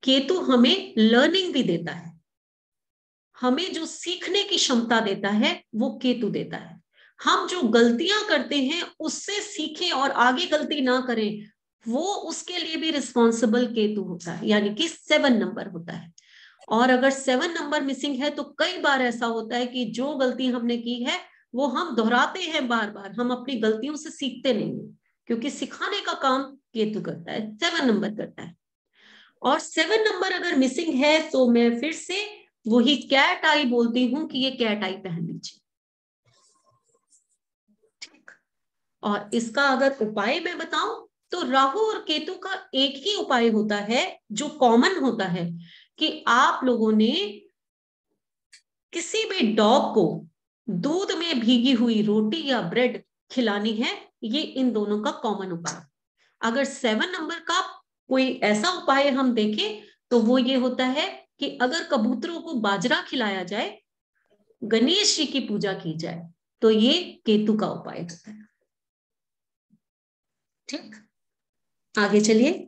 केतु हमें लर्निंग भी देता है, हमें जो सीखने की क्षमता देता है वो केतु देता है। हम जो गलतियां करते हैं उससे सीखें और आगे गलती ना करें, वो उसके लिए भी रिस्पॉन्सिबल केतु होता है, यानी कि 7 नंबर होता है। और अगर 7 नंबर मिसिंग है तो कई बार ऐसा होता है कि जो गलती हमने की है वो हम दोहराते हैं बार बार, हम अपनी गलतियों से सीखते नहीं है, क्योंकि सिखाने का काम केतु करता है, 7 नंबर करता है। और 7 नंबर अगर मिसिंग है तो मैं फिर से वही कैट आई बोलती हूं कि ये कैट आई पहन लीजिए। ठीक, और इसका अगर उपाय मैं बताऊं तो राहु और केतु का एक ही उपाय होता है जो कॉमन होता है, कि आप लोगों ने किसी भी डॉग को दूध में भीगी हुई रोटी या ब्रेड खिलानी है। ये इन दोनों का कॉमन उपाय। अगर 7 नंबर का कोई ऐसा उपाय हम देखें तो वो ये होता है कि अगर कबूतरों को बाजरा खिलाया जाए, गणेश जी की पूजा की जाए, तो ये केतु का उपाय होता है। ठीक, आगे चलिए।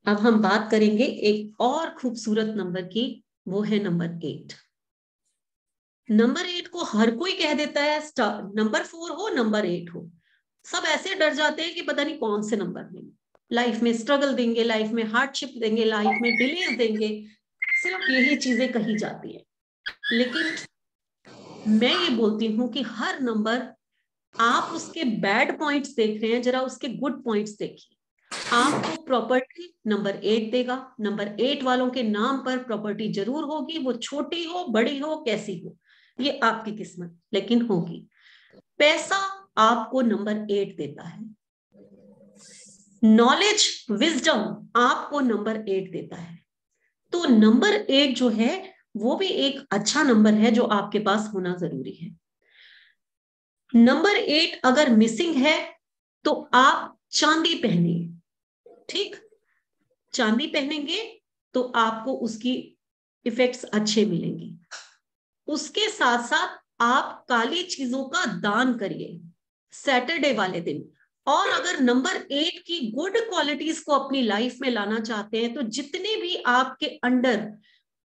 अब हम बात करेंगे एक और खूबसूरत नंबर की, वो है नंबर 8। नंबर 8 को हर कोई कह देता है स्टार, नंबर 4 हो नंबर 8 हो, सब ऐसे डर जाते हैं कि पता नहीं कौन से नंबर में लाइफ में स्ट्रगल देंगे, लाइफ में हार्डशिप देंगे, लाइफ में डिलेज देंगे, सिर्फ यही चीजें कही जाती है। लेकिन मैं ये बोलती हूं कि हर नंबर, आप उसके बैड पॉइंट्स देख रहे हैं, जरा उसके गुड पॉइंट्स देखिए। आपको प्रॉपर्टी नंबर 8 देगा। नंबर 8 वालों के नाम पर प्रॉपर्टी जरूर होगी, वो छोटी हो बड़ी हो कैसी हो, ये आपकी किस्मत, लेकिन होगी। पैसा आपको नंबर 8 देता है। नॉलेज, विजडम आपको नंबर 8 देता है। तो नंबर 8 जो है वो भी एक अच्छा नंबर है जो आपके पास होना जरूरी है। नंबर 8 अगर मिसिंग है तो आप चांदी पहनिए। ठीक, चांदी पहनेंगे तो आपको उसकी इफेक्ट्स अच्छे मिलेंगे। उसके साथ साथ आप काली चीजों का दान करिए सैटरडे वाले दिन। और अगर नंबर 8 की गुड क्वालिटीज को अपनी लाइफ में लाना चाहते हैं तो जितने भी आपके अंडर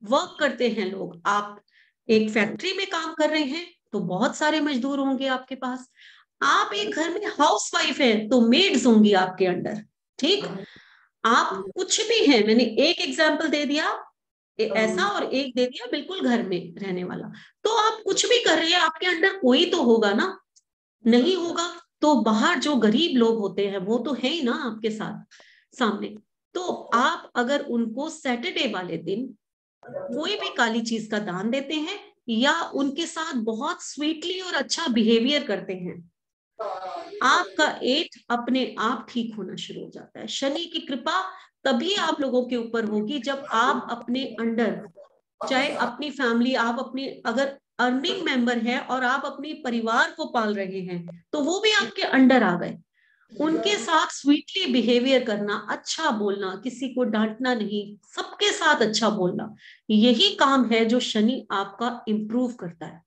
वर्क करते हैं लोग, आप एक फैक्ट्री में काम कर रहे हैं तो बहुत सारे मजदूर होंगे आपके पास, आप एक घर में हाउसवाइफ हैं तो मेड्स होंगी आपके अंडर। ठीक, आप कुछ भी हैं, मैंने एक एग्जाम्पल दे दिया ऐसा और एक दे दिया बिल्कुल घर में रहने वाला, तो आप कुछ भी कर रहे हैं आपके अंडर कोई तो होगा ना, नहीं होगा तो बाहर जो गरीब लोग होते हैं वो तो है ही ना आपके साथ सामने। तो आप अगर उनको सैटरडे वाले दिन कोई भी काली चीज का दान देते हैं या उनके साथ बहुत स्वीटली और अच्छा बिहेवियर करते हैं, आपका 8 अपने आप ठीक होना शुरू हो जाता है। शनि की कृपा तभी आप लोगों के ऊपर होगी जब आप अपने अंडर, चाहे अपनी फैमिली, आप अपनी अगर अर्निंग मेंबर है और आप अपने परिवार को पाल रहे हैं तो वो भी आपके अंडर आ गए, उनके साथ स्वीटली बिहेवियर करना, अच्छा बोलना, किसी को डांटना नहीं, सबके साथ अच्छा बोलना, यही काम है जो शनि आपका इंप्रूव करता है।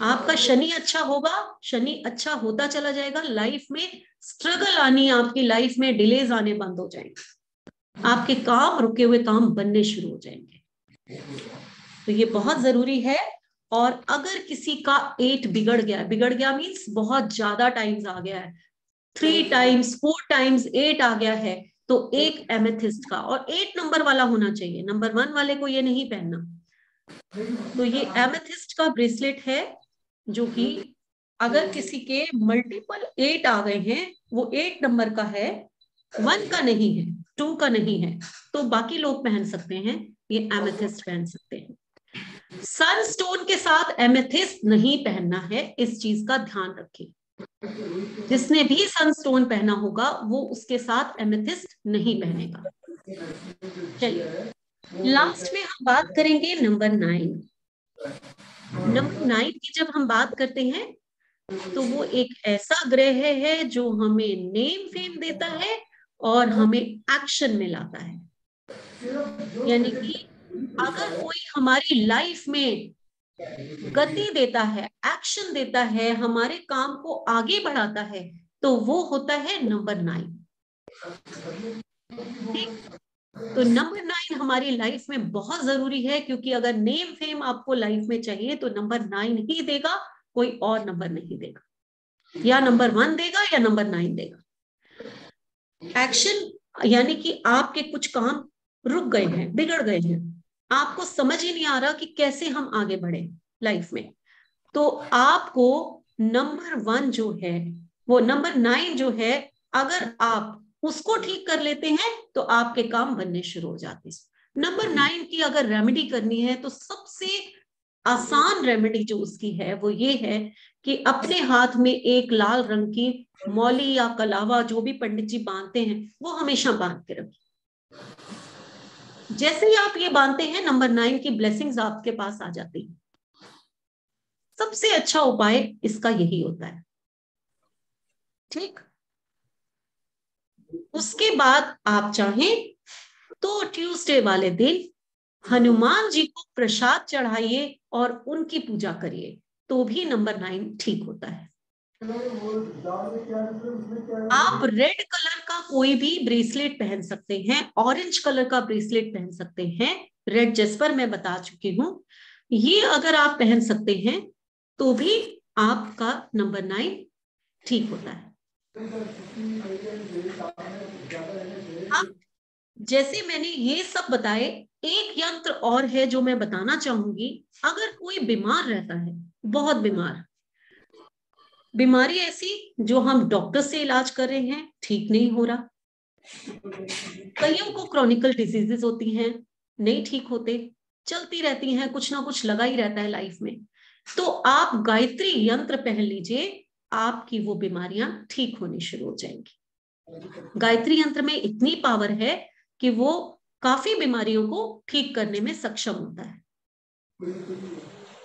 आपका शनि अच्छा होगा, शनि अच्छा होता चला जाएगा, लाइफ में स्ट्रगल आनी, आपकी लाइफ में डिलेज आने बंद हो जाएंगे, आपके काम, रुके हुए काम बनने शुरू हो जाएंगे। तो ये बहुत जरूरी है। और अगर किसी का 8 बिगड़ गया मीन्स बहुत ज्यादा टाइम्स आ गया है, 3 टाइम्स 4 टाइम्स 8 आ गया है, तो एक एमेथिस्ट का, और 8 नंबर वाला होना चाहिए, नंबर 1 वाले को ये नहीं पहनना। तो ये एमेथिस्ट का ब्रेसलेट है, जो कि अगर किसी के मल्टीपल 8 आ गए हैं, वो 8 नंबर का है, 1 का नहीं है, 2 का नहीं है, तो बाकी लोग पहन सकते हैं, ये एमेथिस्ट पहन सकते हैं। सनस्टोन के साथ एमेथिस्ट नहीं पहनना है, इस चीज का ध्यान रखें। जिसने भी सनस्टोन पहना होगा वो उसके साथ एमेथिस्ट नहीं पहनेगा। चलिए लास्ट में हम बात करेंगे नंबर 9। नंबर 9 की जब हम बात करते हैं तो वो एक ऐसा ग्रह है जो हमें नेम फेम देता है और हमें एक्शन में लाता है। यानी कि अगर कोई हमारी लाइफ में गति देता है, एक्शन देता है, हमारे काम को आगे बढ़ाता है, तो वो होता है नंबर 9। तो नंबर 9 हमारी लाइफ में बहुत जरूरी है, क्योंकि अगर नेम फेम आपको लाइफ में चाहिए तो नंबर 9 ही देगा, कोई और नंबर नहीं देगा, या नंबर 1 देगा या नंबर 9 देगा। एक्शन यानी कि आपके कुछ काम रुक गए हैं, बिगड़ गए हैं, आपको समझ ही नहीं आ रहा कि कैसे हम आगे बढ़े लाइफ में, तो आपको नंबर 1 जो है, वो नंबर 9 जो है, अगर आप उसको ठीक कर लेते हैं तो आपके काम बनने शुरू हो जाते हैं। नंबर 9 की अगर रेमेडी करनी है तो सबसे आसान रेमेडी जो उसकी है वो ये है कि अपने हाथ में एक लाल रंग की मौली या कलावा, जो भी पंडित जी बांधते हैं, वो हमेशा बांध के रखिए। जैसे ही आप ये बांधते हैं, नंबर 9 की ब्लेसिंग्स आपके पास आ जाती है। सबसे अच्छा उपाय इसका यही होता है। ठीक, उसके बाद आप चाहें तो ट्यूसडे वाले दिन हनुमान जी को प्रसाद चढ़ाइए और उनकी पूजा करिए, तो भी नंबर 9 ठीक होता है। आप रेड कलर का कोई भी ब्रेसलेट पहन सकते हैं, ऑरेंज कलर का ब्रेसलेट पहन सकते हैं, रेड जैस्पर मैं बता चुकी हूं, ये अगर आप पहन सकते हैं तो भी आपका नंबर 9 ठीक होता है। अब जैसे मैंने ये सब बताए, एक यंत्र और है जो मैं बताना चाहूंगी। अगर कोई बीमार रहता है, बहुत बीमार, बीमारी ऐसी जो हम डॉक्टर से इलाज कर रहे हैं, ठीक नहीं हो रहा, कईयों को क्रॉनिकल डिजीजेस होती हैं, नहीं ठीक होते, चलती रहती हैं, कुछ ना कुछ लगा ही रहता है लाइफ में, तो आप गायत्री यंत्र पहन लीजिए, आपकी वो बीमारियां ठीक होनी शुरू हो जाएंगी। गायत्री यंत्र में इतनी पावर है कि वो काफी बीमारियों को ठीक करने में सक्षम होता है।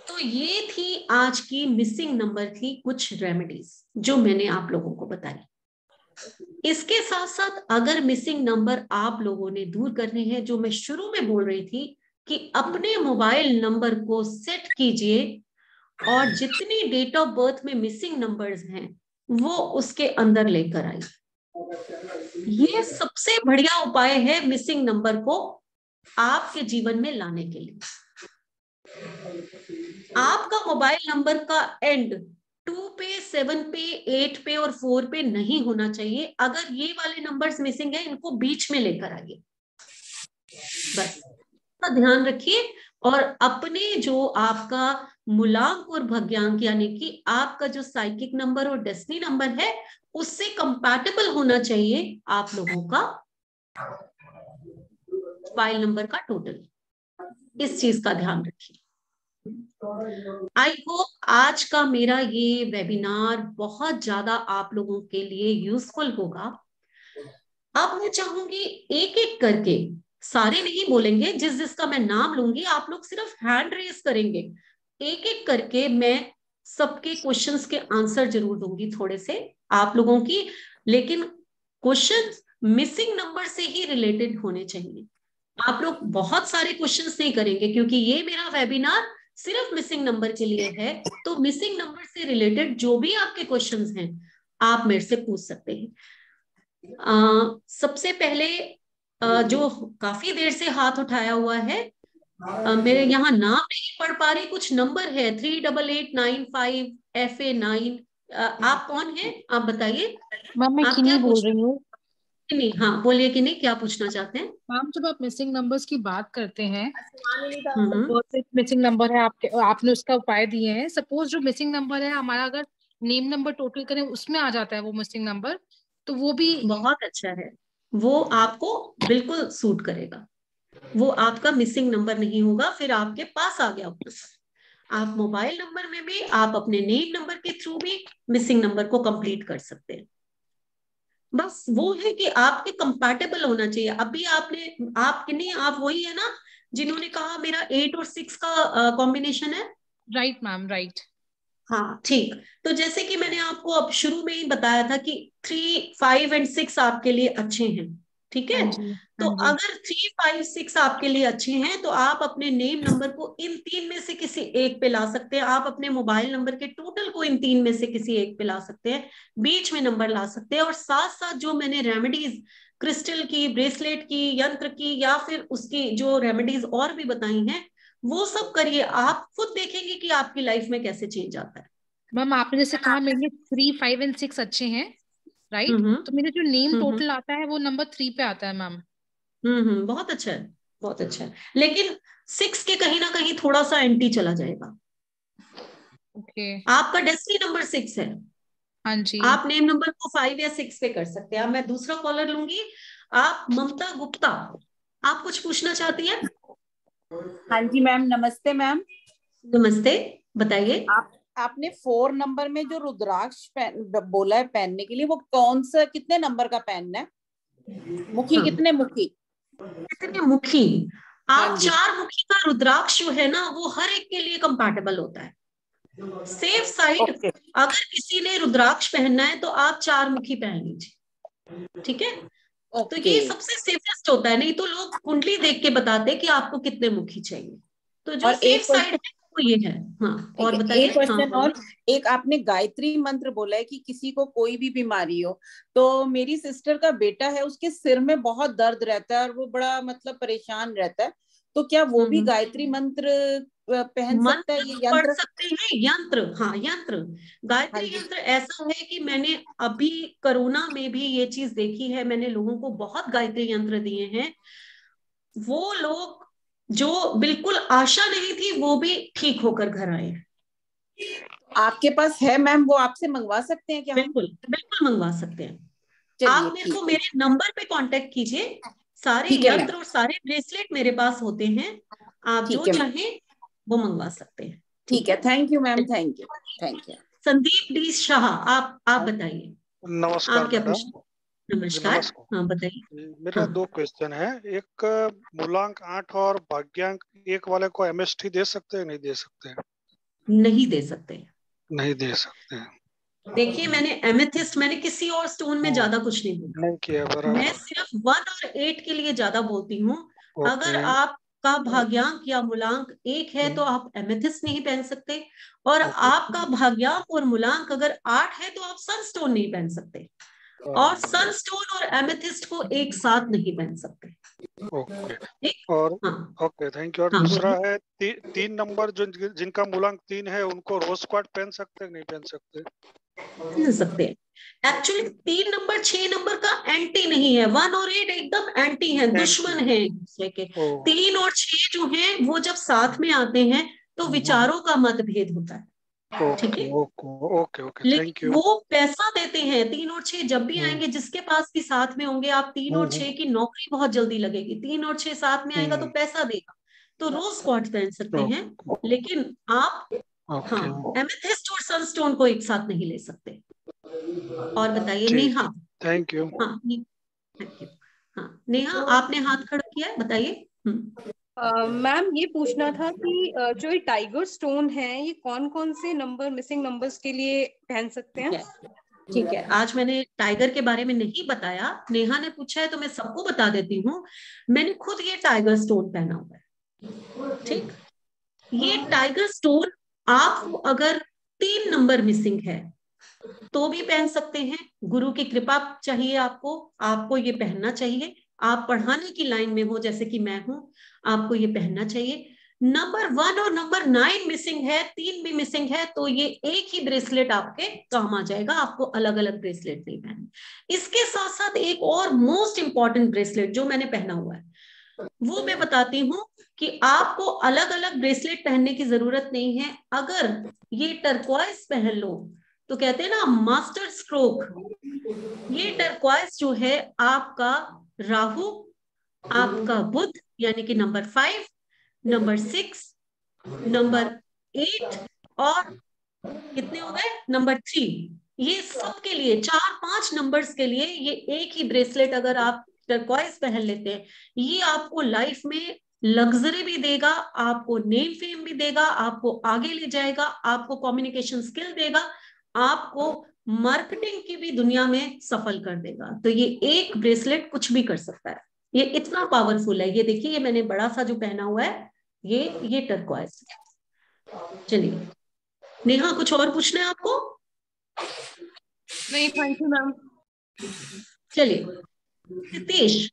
तो ये थी आज की मिसिंग नंबर की कुछ रेमेडीज जो मैंने आप लोगों को बताई। इसके साथ साथ अगर मिसिंग नंबर आप लोगों ने दूर करने हैं, जो मैं शुरू में बोल रही थी कि अपने मोबाइल नंबर को सेट कीजिए और जितनी डेट ऑफ बर्थ में मिसिंग नंबर्स हैं वो उसके अंदर लेकर आइए। ये सबसे बढ़िया उपाय है मिसिंग नंबर को आपके जीवन में लाने के लिए। आपका मोबाइल नंबर का एंड 2 पे, 7 पे, 8 पे और 4 पे नहीं होना चाहिए। अगर ये वाले नंबर्स मिसिंग है, इनको बीच में लेकर आइए, बस का ध्यान रखिए। और अपने जो आपका मूलांक और भाग्यांक यानी कि आपका जो साइकिक नंबर और डेस्टिनी नंबर है, उससे कंपैटिबल होना चाहिए आप लोगों का मोबाइल नंबर का टोटल। इस चीज का ध्यान रखिए। आई होप आज का मेरा ये वेबिनार बहुत ज्यादा आप लोगों के लिए यूजफुल होगा। अब मैं चाहूंगी एक एक करके, सारे नहीं बोलेंगे, जिस जिसका मैं नाम लूंगी आप लोग सिर्फ हैंड रेज करेंगे, एक एक करके मैं सबके क्वेश्चंस के आंसर जरूर दूंगी थोड़े से आप लोगों की, लेकिन क्वेश्चंस मिसिंग नंबर से ही रिलेटेड होने चाहिए। आप लोग बहुत सारे क्वेश्चंस नहीं करेंगे, क्योंकि ये मेरा वेबिनार सिर्फ मिसिंग नंबर के लिए है, तो मिसिंग नंबर से रिलेटेड जो भी आपके क्वेश्चंस हैं आप मेरे से पूछ सकते हैं। सबसे पहले जो काफी देर से हाथ उठाया हुआ है, मेरे यहाँ नाम नहीं पढ़ पा रही, कुछ नंबर है 3889 आप कौन है, आप बताइए। मैम मैं आप किन्नी क्या बोल रही हूँ। नहीं, हाँ बोलिए कि नहीं, क्या पूछना चाहते हैं। मैम जब आप मिसिंग नंबर्स की बात करते हैं, हम्म, सपोज मिसिंग नंबर है आपके, आपने उसका उपाय दिए हैं। सपोज जो मिसिंग नंबर है हमारा, अगर नेम नंबर टोटल करें उसमें आ जाता है वो मिसिंग नंबर, तो वो भी बहुत अच्छा है, वो आपको बिल्कुल सूट करेगा। वो आपका मिसिंग नंबर नहीं होगा, फिर आपके पास आ गया वापस। आप मोबाइल नंबर में भी, आप अपने नेम नंबर के थ्रू भी मिसिंग नंबर को कंप्लीट कर सकते हैं। बस वो है कि आपके कंपैटिबल होना चाहिए। अभी आपने, आप किन्हीं, आप वही है ना जिन्होंने कहा मेरा 8 और 6 का कॉम्बिनेशन है। Right ma'am, right. हाँ ठीक। तो जैसे कि मैंने आपको अब शुरू में ही बताया था कि 3, 5 एंड 6 आपके लिए अच्छे हैं, ठीक हाँ है। जी, तो हाँ जी। अगर 3, 5, 6 आपके लिए अच्छे हैं, तो आप अपने नेम नंबर को इन 3 में से किसी एक पे ला सकते हैं। आप अपने मोबाइल नंबर के टोटल को इन 3 में से किसी एक पे ला सकते हैं, बीच में नंबर ला सकते हैं। और साथ साथ जो मैंने रेमेडीज क्रिस्टल की, ब्रेसलेट की, यंत्र की, या फिर उसकी जो रेमेडीज और भी बताई हैं, वो सब करिए। आप खुद देखेंगे कि आपकी लाइफ में कैसे चेंज आता है। मैम आपने जैसे कहा मेरे लिए 3, 5 एंड 6 अच्छे हैं, राइट। हम्म, तो मेरे जो नेम हम्म, टोटल आता है वो नंबर 3 पे आता है मैम। बहुत अच्छा है, बहुत अच्छा है। लेकिन 6 के कहीं ना कहीं थोड़ा सा एंटी चला जाएगा। ओके। आपका डेस्टिनी नंबर 6 है, हाँ जी। आप नेम नंबर को 5 या 6 पे कर सकते हैं। अब मैं दूसरा कॉलर लूंगी, आप ममता गुप्ता, आप कुछ पूछना चाहती हैं। हाँ जी मैम, नमस्ते मैम। नमस्ते, बताइए। आपने 4 नंबर में जो रुद्राक्ष बोला है पहनने के लिए, वो कौन सा, कितने नंबर का पहनना है? मुखी, हाँ, कितने मुखी? कितने मुखी? हाँ आप जी। 4 मुखी का रुद्राक्ष जो है ना, वो हर एक के लिए कंपैटिबल होता है। सेफ साइड, ओके अगर किसी ने रुद्राक्ष पहनना है तो आप 4 मुखी पहन लीजिए, ठीक है। तो ओके। ये सबसे सेफेस्ट होता है, नहीं तो लोग कुंडली देख के बताते हैं कि आपको कितने मुखी चाहिए। तो जो और सेफ एक साइड क्वेश्चन, है वो ये है। हाँ, ठीक और है, एक बताइए। हाँ क्वेश्चन और। बोलिए। एक आपने गायत्री मंत्र बोला है कि किसी को कोई भी बीमारी हो, तो मेरी सिस्टर का बेटा है, उसके सिर में बहुत दर्द रहता है और वो बड़ा मतलब परेशान रहता है, तो क्या वो भी गायत्री मंत्र पहन सकता है, मंत्र ये तो पढ़ यंत्र? सकते हैं, यंत्र, हाँ यंत्र, हाँ गायत्री जी। यंत्र ऐसा है कि मैंने अभी कोरोना में भी ये चीज देखी है। मैंने लोगों को बहुत गायत्री यंत्र दिए हैं, वो लोग जो बिल्कुल आशा नहीं थी वो भी ठीक होकर घर आए हैं। आपके पास है मैम, वो आपसे मंगवा सकते हैं क्या हम? बिल्कुल बिल्कुल मंगवा सकते हैं। चलिए आप मेरे को ठीक है। मेरे नंबर पे कांटेक्ट कीजिए, सारे ठीक है मैम। यंत्र और सारे ब्रेसलेट मेरे पास होते हैं, आप जो ठीक है मैम। चाहें वो मंगवा सकते हैं, ठीक ठीक है, है। Thank you ma'am, thank you. Thank you. Sandeep D Shah, आप बताइए, नमस्कार आप क्या मैडम। पूछना। जी नमस्कार, नमस्कार। हाँ बताइए। मेरा हाँ, 2 क्वेश्चन है। एक, मूलांक 8 और भाग्यांक 1 वाले को एमएसटी दे सकते हैं, नहीं दे सकते हैं? नहीं दे सकते। नहीं दे सकते हैं। देखिए, मैंने एमेथिस्ट, मैंने किसी और स्टोन में हाँ, ज्यादा कुछ नहीं बोला, नहीं किया मैं बराबर। सिर्फ 1 और 8 के लिए ज्यादा बोलती हूँ। अगर ओके। आपका भाग्यांक या मूलांक 1 है तो आप एमेथिस्ट नहीं पहन सकते, और ओके। आपका भाग्यांक और मूलांक अगर 8 है तो आप सनस्टोन नहीं पहन सकते, और सनस्टोन और एमेथिस्ट को एक साथ नहीं पहन सकते, ओके। ठीक। और हाँ, ओके, थैंक यू। और हाँ दूसरा बोलिए। है 3 नंबर, जो जिनका मूलांक 3 है, उनको रोज क्वार्ट पहन सकते हैं, नहीं पहन सकते? पहन सकते हैं। एक्चुअली 3 नंबर 6 नंबर का एंटी नहीं है, 1 और 8 एकदम एंटी है, दुश्मन एंटी। है एक दूसरे के। ओ। 3 और 6 जो हैं वो जब साथ में आते हैं तो विचारों का मतभेद होता है, ठीक ओके है। ओके ओके ओके, थैंक लेकिन यू। वो पैसा देते हैं, 3 और 6 जब भी आएंगे, जिसके पास भी साथ में होंगे, आप 3 और 6 की नौकरी बहुत जल्दी लगेगी, 3 और 6 साथ में आएगा तो पैसा देगा, तो रोज स्क्वाट पहन सकते हैं। लेकिन आप, हाँ, ओके। एमेथिस्ट और सनस्टोन को एक साथ नहीं ले सकते। और बताइए ठीक नेहा। है, थैंक यू। हाँ, थैंक यू। हाँ नेहा, आपने हाथ खड़ा किया है, बताइए। मैम ये पूछना था कि जो ये टाइगर स्टोन है, ये कौन कौन से नंबर, मिसिंग नंबर्स के लिए पहन सकते हैं? ठीक है, आज मैंने टाइगर के बारे में नहीं बताया, नेहा ने पूछा है तो मैं सबको बता देती हूँ। मैंने खुद ये टाइगर स्टोन पहना हुआ है, ठीक। ये टाइगर स्टोन आपको अगर 3 नंबर मिसिंग है तो भी पहन सकते हैं। गुरु की कृपा चाहिए आपको, आपको ये पहनना चाहिए। आप पढ़ाने की लाइन में हो जैसे कि मैं हूं, आपको ये पहनना चाहिए। नंबर 1 और नंबर 9 मिसिंग है, 3 भी मिसिंग है, तो ये एक ही ब्रेसलेट आपके काम आ जाएगा, आपको अलग अलग ब्रेसलेट नहीं पहनना। इसके साथ साथ एक और मोस्ट इंपॉर्टेंट ब्रेसलेट जो मैंने पहना हुआ है वो मैं बताती हूँ कि आपको अलग अलग ब्रेसलेट पहनने की जरूरत नहीं है। अगर ये टर्क्वाइज पहन लो तो कहते हैं ना मास्टर स्ट्रोक, ये टर्क्वाइज जो है आपका राहु, आपका बुध यानी कि नंबर 5, नंबर 6, नंबर 8 और कितने हो गए, नंबर 3, ये सब के लिए 4-5 नंबर्स के लिए ये एक ही ब्रेसलेट अगर आप टर्क्वाइज पहन लेते हैं, ये आपको लाइफ में लग्जरी भी देगा, आपको नेम फेम भी देगा, आपको आगे ले जाएगा, आपको कम्युनिकेशन स्किल देगा, आपको मार्केटिंग की भी दुनिया में सफल कर देगा। तो ये एक ब्रेसलेट कुछ भी कर सकता है, ये इतना पावरफुल है। ये देखिए, ये मैंने बड़ा सा जो पहना हुआ है ये टर्क्वाइज। चलिए नेहा, कुछ और पूछना है आपको? नहीं, थैंक यू मैम। चलिए नितेश,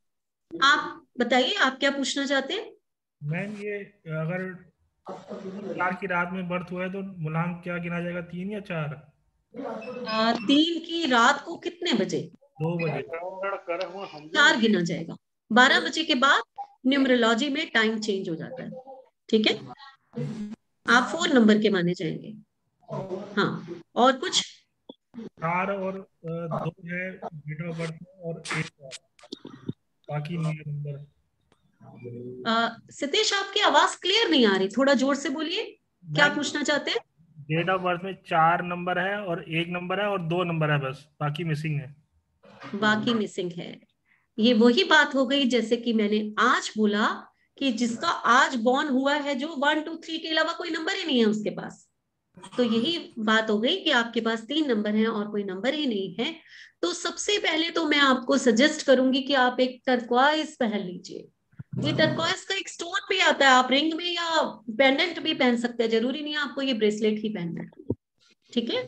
आप बताइए आप क्या पूछना चाहते हैं? मैम ये अगर 4 की रात में बर्थ हुआ है तो मूलांक क्या गिना जाएगा, 3 या 4? 3 की रात को कितने बजे? 2 बजे। 4 गिना जाएगा। 12 बजे के बाद न्यूमरोलॉजी में टाइम चेंज हो जाता है, ठीक है? आप 4 नंबर के माने जाएंगे। हाँ, और कुछ? 4 और 2 है डेट ऑफ बर्थ में, और 1 बाकी नहीं है नंबर। सतीश, आपकी आवाज क्लियर नहीं आ रही, थोड़ा जोर से बोलिए, क्या पूछना चाहते हैं? डेट ऑफ बर्थ में 4 नंबर है और 1 नंबर है और 2 नंबर है, बस बाकी मिसिंग है। बाकी मिसिंग है। ये वही बात हो गई जैसे कि मैंने आज बोला कि जिसका आज बॉर्न हुआ है जो 1, 2, 3 के अलावा कोई नंबर ही नहीं है उसके पास, तो यही बात हो गई कि आपके पास 3 नंबर हैं और कोई नंबर ही नहीं है। तो सबसे पहले तो मैं आपको सजेस्ट करूंगी कि आप एक टर्क्वाइज पहन लीजिए। ये टर्क्वाइज का एक स्टोन भी आता है, आप रिंग में या पेंडेंट भी पहन सकते हैं, जरूरी नहीं है आपको ये ब्रेसलेट ही पहनना है, ठीक है?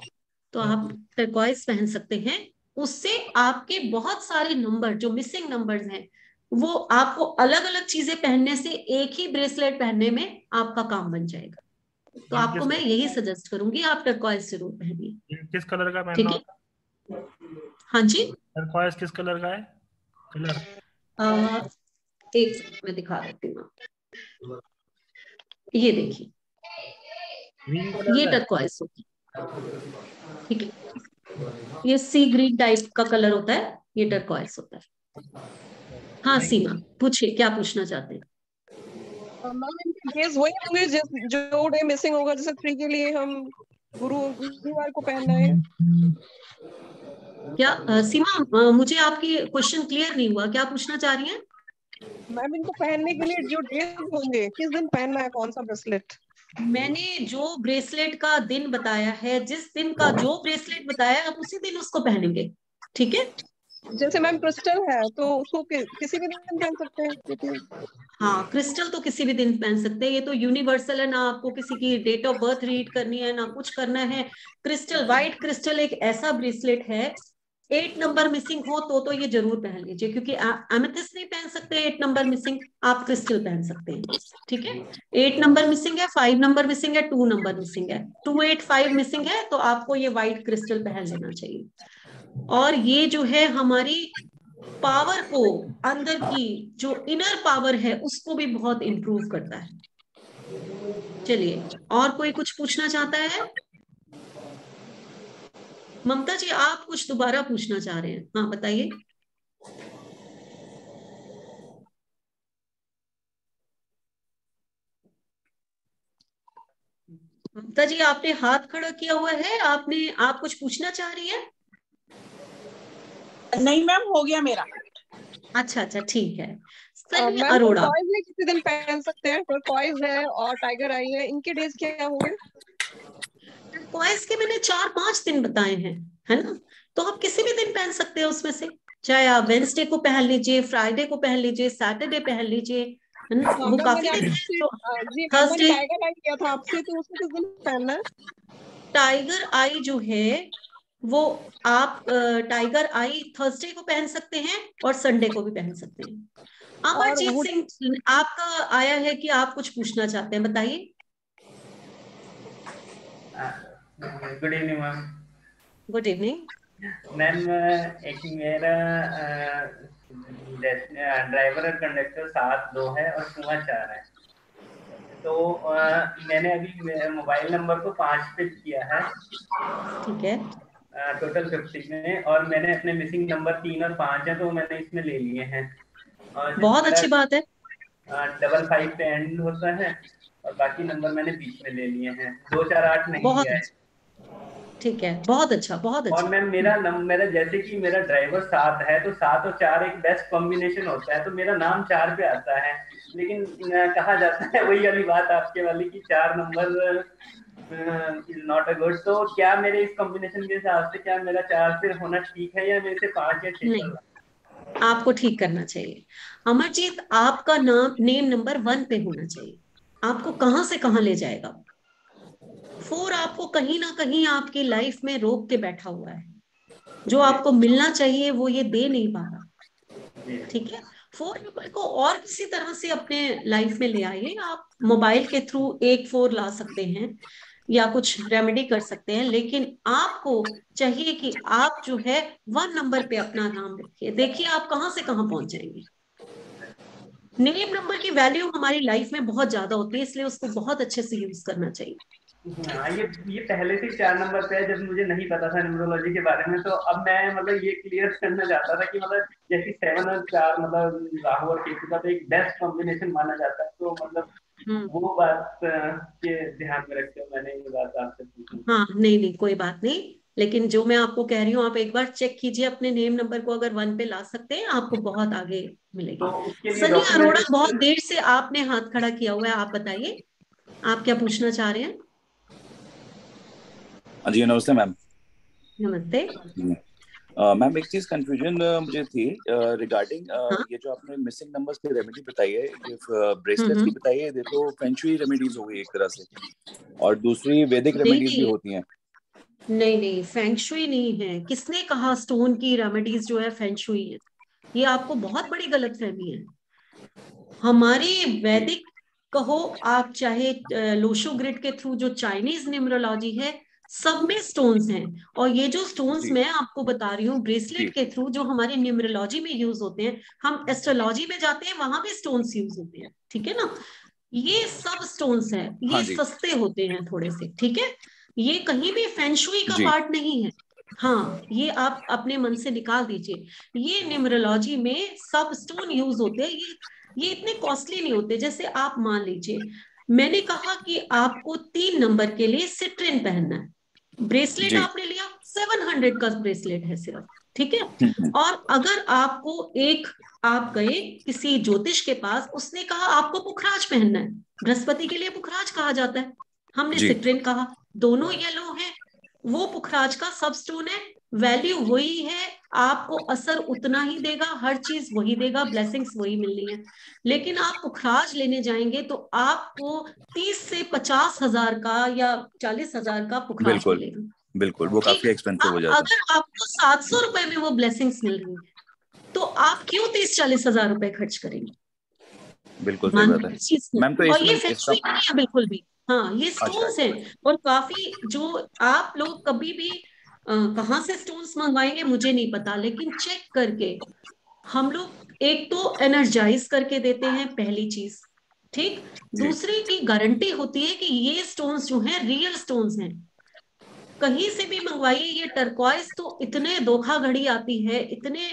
तो आप टर्क्वाइज पहन सकते हैं, उससे आपके बहुत सारे नंबर जो मिसिंग नंबर्स हैं वो आपको अलग अलग चीजें पहनने से एक ही ब्रेसलेट पहनने में आपका काम बन जाएगा। तो आपको मैं यही सजेस्ट करूंगी, आप टर्क्वाइज जरूर पहनिए। किस कलर का ठीक पहनना है? हाँ जी, टर्क्वाइज किस कलर का है कलर? एक सेकंड में दिखा देती हूँ। ये देखिए, ये टर्क्वाइज होती है, ठीक है? ये सी ग्रीन टाइप का कलर होता है, ये टर्क्वाइज होता है। हाँ सीमा, पूछिए क्या पूछना चाहते हैं? मैम इनके केस वही होंगे जो डे मिसिंग होगा, जैसे 3 के लिए हम गुरुवार को पहनना है। क्या सीमा, मुझे आपकी क्वेश्चन क्लियर नहीं हुआ, क्या पूछना चाह रही हैं? मैम इनको पहनने के लिए जो डेज होंगे, किस दिन पहनना है कौन सा ब्रेसलेट? मैंने जो ब्रेसलेट का दिन बताया है, जिस दिन का जो ब्रेसलेट बताया आप उसी दिन उसको पहनेंगे, ठीक है? जैसे मैम क्रिस्टल है तो उसको किसी भी दिन पहन सकते हैं? हाँ, क्रिस्टल तो किसी भी दिन पहन सकते हैं, ये तो यूनिवर्सल है ना, आपको किसी की डेट ऑफ बर्थ रीड करनी है ना कुछ करना है। क्रिस्टल, व्हाइट क्रिस्टल एक ऐसा ब्रेसलेट है, 8 नंबर मिसिंग हो तो ये जरूर पहन लीजिए, क्योंकि एमेथिस्ट नहीं पहन सकते 8 नंबर मिसिंग, आप क्रिस्टल पहन सकते हैं, ठीक है? 8 नंबर मिसिंग है, 5 नंबर मिसिंग है, 2 नंबर मिसिंग है, 285 मिसिंग है, तो आपको ये व्हाइट क्रिस्टल पहन लेना चाहिए। और ये जो है हमारी पावर को, अंदर की जो इनर पावर है उसको भी बहुत इंप्रूव करता है। चलिए, और कोई कुछ पूछना चाहता है? ममता जी, आप कुछ दोबारा पूछना चाह रहे हैं? हाँ बताइए। ममता जी, आपने हाथ खड़ा किया हुआ है, आप कुछ पूछना चाह रही है? नहीं मैम, हो गया मेरा। अच्छा अच्छा, ठीक है। मैम अरोड़ा, टर्क्वाइज में किसी दिन पहन सकते हैं? टर्क्वाइज है और टाइगर आई है, इनके डेज क्या होंगे? टर्क्वाइज के मैंने 4-5 दिन बताए हैं, है ना? तो आप किसी भी दिन पहन सकते हैं उसमें से, चाहे आप वेंसडे को पहन लीजिए, फ्राइडे को पहन लीजिए, सैटरडे पहन लीजिए, वो काफी दिन थर्सडे टाइगर आई किया था आपसे, तो उसको किस दिन पहनना है? टाइगर आई जो है वो आप टाइगर आई थर्सडे को पहन सकते हैं और संडे को भी पहन सकते हैं। अमरजीत सिंह, आपका आया है कि आप कुछ पूछना चाहते हैं, बताइए। Good evening ma'am. Good evening ma'am, एक मेरा ड्राइवर और कंडक्टर 7-2 है और कुआं 4 है। तो मैंने अभी मोबाइल नंबर को 5 पे किया है, ठीक है, टोटल 50 में, और मैंने अपने मिसिंग नंबर 3 और 5 है तो मैंने इसमें ले लिए हैं। और बहुत अच्छी बात है। 55 पे एंड होता है और बाकी नंबर मैंने बीच में ले लिए हैं, 248 नहीं बहुत लिया है। ठीक है, बहुत अच्छा, बहुत अच्छा। और मैम मेरा जैसे कि मेरा ड्राइवर 7 है तो 7 और 4 एक बेस्ट कॉम्बिनेशन होता है, तो मेरा नाम 4 पे आता है, लेकिन कहा जाता है वही वाली बात आपके वाली कि 4 number is not a good. तो क्या मेरे इस कॉम्बिनेशन के हिसाब से क्या मेरा 4 फिर होना ठीक है या मेरे से 5 या 6 नहीं, आपको ठीक करना चाहिए। अमरजीत, आपका नेम नंबर 1 पे होना चाहिए। आपको कहां से कहां ले जाएगा। 4 आपको कहीं ना कहीं आपकी लाइफ में रोक के बैठा हुआ है, जो आपको मिलना चाहिए वो ये दे नहीं पा रहा। ठीक है, 4 नंबर को और किसी तरह से अपने लाइफ में ले आइए। आप मोबाइल के थ्रू 1-4 ला सकते हैं या कुछ रेमेडी कर सकते हैं, लेकिन आपको चाहिए कि आप जो है 1 नंबर पे अपना नाम रखिए। देखिए आप कहां से कहां पहुंच जाएंगे। नेम नंबर की वैल्यू हमारी लाइफ में बहुत ज्यादा होती है, इसलिए उसको बहुत अच्छे से यूज करना चाहिए। हाँ, ये पहले से 4 नंबर पे है, जब मुझे नहीं पता था न्यूमरोलॉजी के बारे में, तो अब मैं मतलब ये क्लियर करना चाहता था कि मतलब जैसे 7 और 4 मतलब राहु और केतु का तो एक बेस्ट कॉम्बिनेशन माना जाता है, तो मतलब वो बात के ध्यान में रखते हुए मैंने ये बात आपसे पूछी। हाँ, नहीं, कोई बात नहीं, लेकिन जो मैं आपको कह रही हूँ आप एक बार चेक कीजिए अपने नेम नंबर को, अगर 1 पे ला सकते हैं आपको बहुत आगे मिलेगी। तो उसके लिए सनी अरोड़ा, डॉक्यूमेंट बहुत देर से आपने हाथ खड़ा किया हुआ है, आप बताइए आप क्या पूछना चाह रहे हैं। जी नमस्ते मैम। नमस्ते मैम, एक चीज कंफ्यूजन मुझे थी रिगार्डिंग ये जो आपने मिसिंग नंबर्स की रेमेडी बताई है, ये ब्रेसलेट्स की बताई है, ये तो फेंगशुई रेमेडीज हो गई एक तरह से, और दूसरी वैदिक रेमेडीज भी होती हैं। नहीं, फेंगशुई नहीं है। किसने कहा स्टोन की रेमेडीज जो है फेंगशुई है? ये आपको बहुत बड़ी गलतफहमी है। हमारी वैदिक कहो आप, चाहे लोशो ग्रिड के थ्रू जो चाइनीज न्यूमरोलॉजी है, सब में स्टोन्स हैं। और ये जो स्टोन्स मैं आपको बता रही हूँ ब्रेसलेट के थ्रू जो हमारे न्यूमरोलॉजी में यूज होते हैं, हम एस्ट्रोलॉजी में जाते हैं वहां भी स्टोन्स यूज होते हैं। ठीक है ना, ये सब स्टोन्स हैं, ये सस्ते होते हैं थोड़े से। ठीक है, ये कहीं भी फेंगशुई का पार्ट नहीं है। हाँ, ये आप अपने मन से निकाल दीजिए। ये न्यूमरोलॉजी में सब स्टोन यूज होते हैं, ये इतने कॉस्टली नहीं होते। जैसे आप मान लीजिए मैंने कहा कि आपको 3 नंबर के लिए सिट्रिन पहनना है, ब्रेसलेट आपने लिया 700 का ब्रेसलेट है सिर्फ। ठीक है, और अगर आपको आप गए किसी ज्योतिष के पास, उसने कहा आपको पुखराज पहनना है, बृहस्पति के लिए पुखराज कहा जाता है, हमने सिट्रिन कहा, दोनों येलो है, वो पुखराज का सब स्टोन है, वैल्यू वही है, आपको असर उतना ही देगा, हर चीज वही देगा, ब्लेसिंग्स वही मिलनी है। लेकिन आप पुखराज लेने जाएंगे तो आपको 30 से 50 हजार का या 40 हजार का पुखराज मिलेगा। बिल्कुल, वो काफी एक्सपेंसिव हो जाता है। अगर आपको 700 रुपए में वो ब्लेसिंग्स मिल रही है तो आप क्यों 30-40 हजार रुपए खर्च करेंगे। बिल्कुल सही बात है मैम। तो और ये फेंगशुई नहीं है बिल्कुल भी। हाँ, ये स्टोन्स हैं, और काफी जो आप लोग कभी भी कहाँ से स्टोन्स मंगवाएंगे मुझे नहीं पता, लेकिन चेक करके हम लोग एक तो एनर्जाइज करके देते हैं, पहली चीज। ठीक, दूसरी की गारंटी होती है कि ये स्टोन्स जो हैं रियल स्टोन्स हैं। कहीं से भी मंगवाइए, ये टर्कॉइज तो इतने धोखाधड़ी आती है, इतने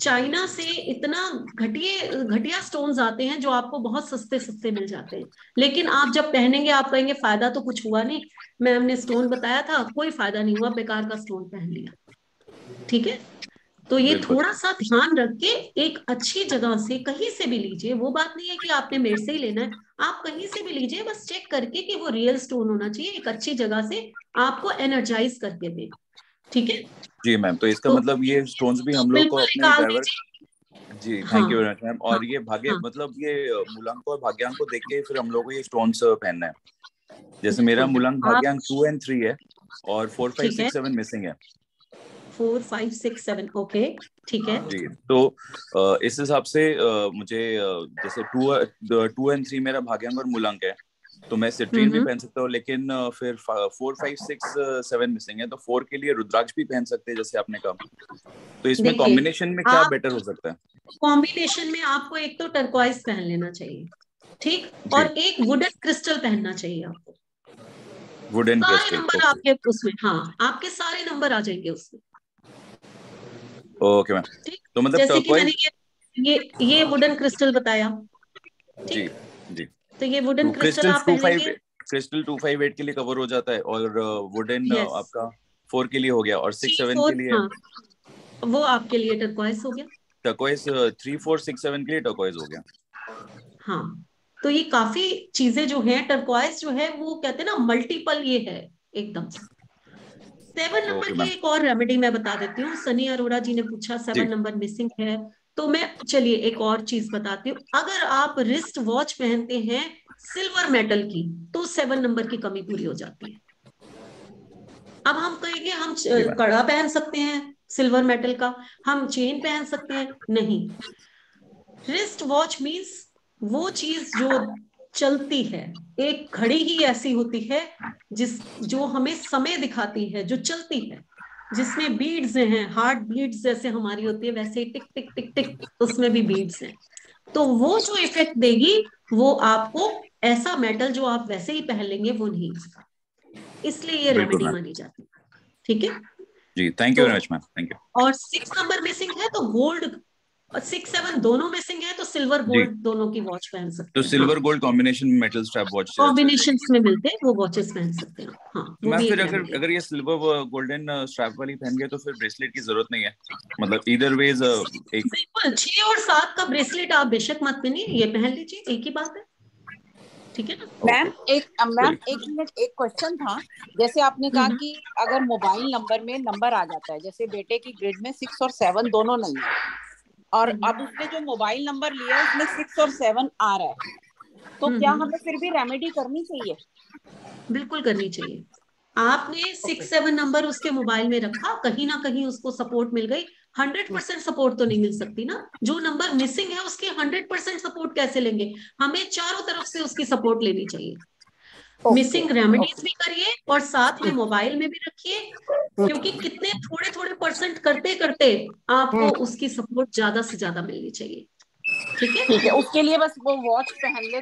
चाइना से इतना घटिया स्टोन्स आते हैं जो आपको बहुत सस्ते मिल जाते हैं, लेकिन आप जब पहनेंगे आप कहेंगे फायदा तो कुछ हुआ नहीं, मैम ने स्टोन बताया था कोई फायदा नहीं हुआ, बेकार का स्टोन पहन लिया। ठीक है, तो ये थोड़ा सा ध्यान रख के एक अच्छी जगह से कहीं से भी लीजिए। वो बात नहीं है कि आपने मेरे से ही लेना है, आप कहीं से भी लीजिए, बस चेक करके कि वो रियल स्टोन होना चाहिए, एक अच्छी जगह से आपको एनर्जाइज करके दे। ठीक है जी मैम, तो इसका मतलब ये स्टोन्स भी हम लोग को अपने ड्राइवर जी हाँ thank you very much ma'am. हाँ और ये भाग्य हाँ मतलब ये मूलांक और भाग्यांक को देख के फिर हम लोग को ये स्टोन्स पहनना है। जैसे मेरा बिल्कुल मूलांक आप भाग्यांक 2 और 3 है और 4 5 ठीक 6 है 7 मिसिंग है 4 5 6 7 ओके ठीक है जी। तो इस हिसाब से मुझे जैसे 2 और 3 मेरा भाग्यांक और मूलांक है तो मैं सिट्रीन भी पहन सकता हूँ, लेकिन फिर 4 5 6 7 मिसिंग है तो 4 के लिए रुद्राक्ष भी पहन सकते हैं जैसे आपने कहा। तो इसमें देखिए कॉम्बिनेशन में क्या आप बेटर हो सकता है? कॉम्बिनेशन में आपको एक तो टर्कवाइज पहन लेना चाहिए, ठीक, जी और एक वुडन क्रिस्टल पहनना चाहिए आपको। वुडन सारे क्रिस्टल नंबर ओके आपके उसमें, हाँ आपके सारे नंबर आ जाएंगे उसमें, ओके मैम। ठीक। तो मतलब जैसे कि मैंने टर्कवाइज ये वुडन क्रिस्टल बताया, जी ठीक। जी। तो ये वुडन तो क्रिस्टल आप पहनेंगे, क्रिस्टल 258 के लिए कवर हो जाता है और वुडन यस। आपका 4 के लिए हो गया और 6 3 7 के 4 लिए हाँ वो आपके लिए टर्कवाइज हो गया। टर्कवाइज 3 4 6 7 के लिए टर्कवाइज हो गया। हाँ तो ये काफी चीजें जो है टर्कवाइज जो है वो कहते हैं ना मल्टीपल ये है एकदम से। 7 नंबर ओके की मैम एक और रेमेडी मैं बता देती हूँ। सनी अरोड़ा जी ने पूछा 7 जी नंबर मिसिंग है, तो मैं चलिए एक और चीज बताती हूँ। अगर आप रिस्ट वॉच पहनते हैं सिल्वर मेटल की तो 7 नंबर की कमी पूरी हो जाती है। अब हम कहेंगे हम जी मैम कड़ा पहन सकते हैं सिल्वर मेटल का, हम चेन पहन सकते हैं, नहीं। रिस्ट वॉच मीन्स वो चीज जो चलती है, एक घड़ी ही ऐसी होती है जो हमें समय दिखाती है, जो चलती है, जिसमें बीड्स हैं, हार्ट बीड्स जैसे हमारी होती है वैसे टिक टिक टिक टिक उसमें भी बीड्स हैं। तो वो जो इफेक्ट देगी वो आपको ऐसा मेटल जो आप वैसे ही पहन लेंगे वो नहीं होगा, इसलिए ये बिल्कुल रेमेडी मैम मानी जाती है, ठीक है। जी थैंक यू तो very much ma'am thank you. और 6 नंबर मिसिंग है तो गोल्ड, और 6 7 दोनों मिसिंग है तो सिल्वर जी गोल्ड दोनों की वॉच पहन तो सकते हैं। हाँ सिल्वर गोल्ड कॉम्बिनेशन में मेटल स्ट्रैप वॉच चल कॉम्बिनेशन जाएगी। में मिलते हैं वो वॉचेस पहन सकते हैं, हाँ तो वो मैम भी फिर एक अगर रेमेडी है। अगर ये सिल्वर गोल्डन स्ट्रैप वाली पहन गए तो फिर ब्रेसलेट की जरूरत नहीं है, मतलब इधर वेज एक बिल्कुल 6 और 7 का ब्रेसलेट आप बेशक मत पहनिए, ये पहन लीजिए, एक ही बात है, ठीक है ना। मैम ओके मैम एक मिनट, एक क्वेश्चन था। जैसे आपने कहा हम्म कि अगर मोबाइल नंबर में नंबर आ जाता है, जैसे बेटे की ग्रिड में 6 और 7 दोनों नहीं है, और अब उसने जो मोबाइल नंबर लिया है उसमें 6 और 7 आ रहा है, तो क्या हमें फिर भी रेमेडी करनी चाहिए? बिल्कुल करनी चाहिए। आपने 6 7 नंबर उसके मोबाइल में रखा, कहीं ना कहीं उसको सपोर्ट मिल गई, 100% सपोर्ट तो नहीं मिल सकती ना। जो नंबर मिसिंग है उसकी 100% सपोर्ट कैसे लेंगे, हमें चारों तरफ से उसकी सपोर्ट लेनी चाहिए। ओके मिसिंग रेमेडीज भी करिए और साथ में मोबाइल में भी रखिए, क्योंकि कितने थोड़े थोड़े परसेंट करते करते आपको उसकी सपोर्ट ज्यादा से ज्यादा मिलनी चाहिए, ठीक है। ठीक है, उसके लिए बस वो वॉच पहन ले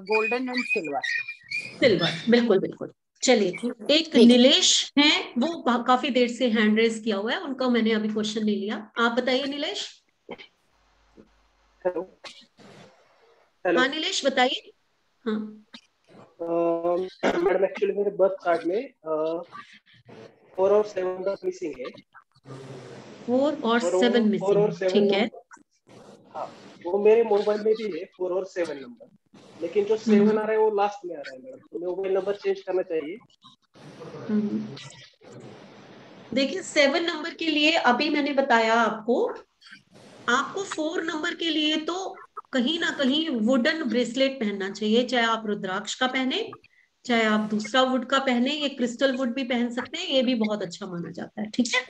गोल्डन एंड सिल्वर। सिल्वर बिल्कुल बिल्कुल। चलिए एक ठीक नीलेश है, वो काफी देर से हैंड रेज किया हुआ है, उनका मैंने अभी क्वेश्चन नहीं लिया। आप बताइए नीलेश। हेलो हेलो हाँ नीलेश बताइए। हाँ मैडम एक्चुअली मेरे बर्थ कार्ड में 4 और 7 का मिसिंग है, 4 और और 7 वो 4 मिसिंग और है, 7 ठीक है। नंबर, हाँ वो मेरे मोबाइल में भी है 4 और 7 नंबर, लेकिन जो 7 आ रहा है वो लास्ट में आ रहा है मैडम, तो मोबाइल नंबर चेंज करना चाहिए। देखिए 7 नंबर के लिए अभी मैंने बताया आपको, आपको 4 नंबर के लिए तो कहीं ना कहीं वुडन ब्रेसलेट पहनना चाहिए, चाहे आप रुद्राक्ष का पहने चाहे आप दूसरा वुड का पहने, ये क्रिस्टल वुड भी पहन सकते हैं, ये भी बहुत अच्छा माना जाता है, ठीक है।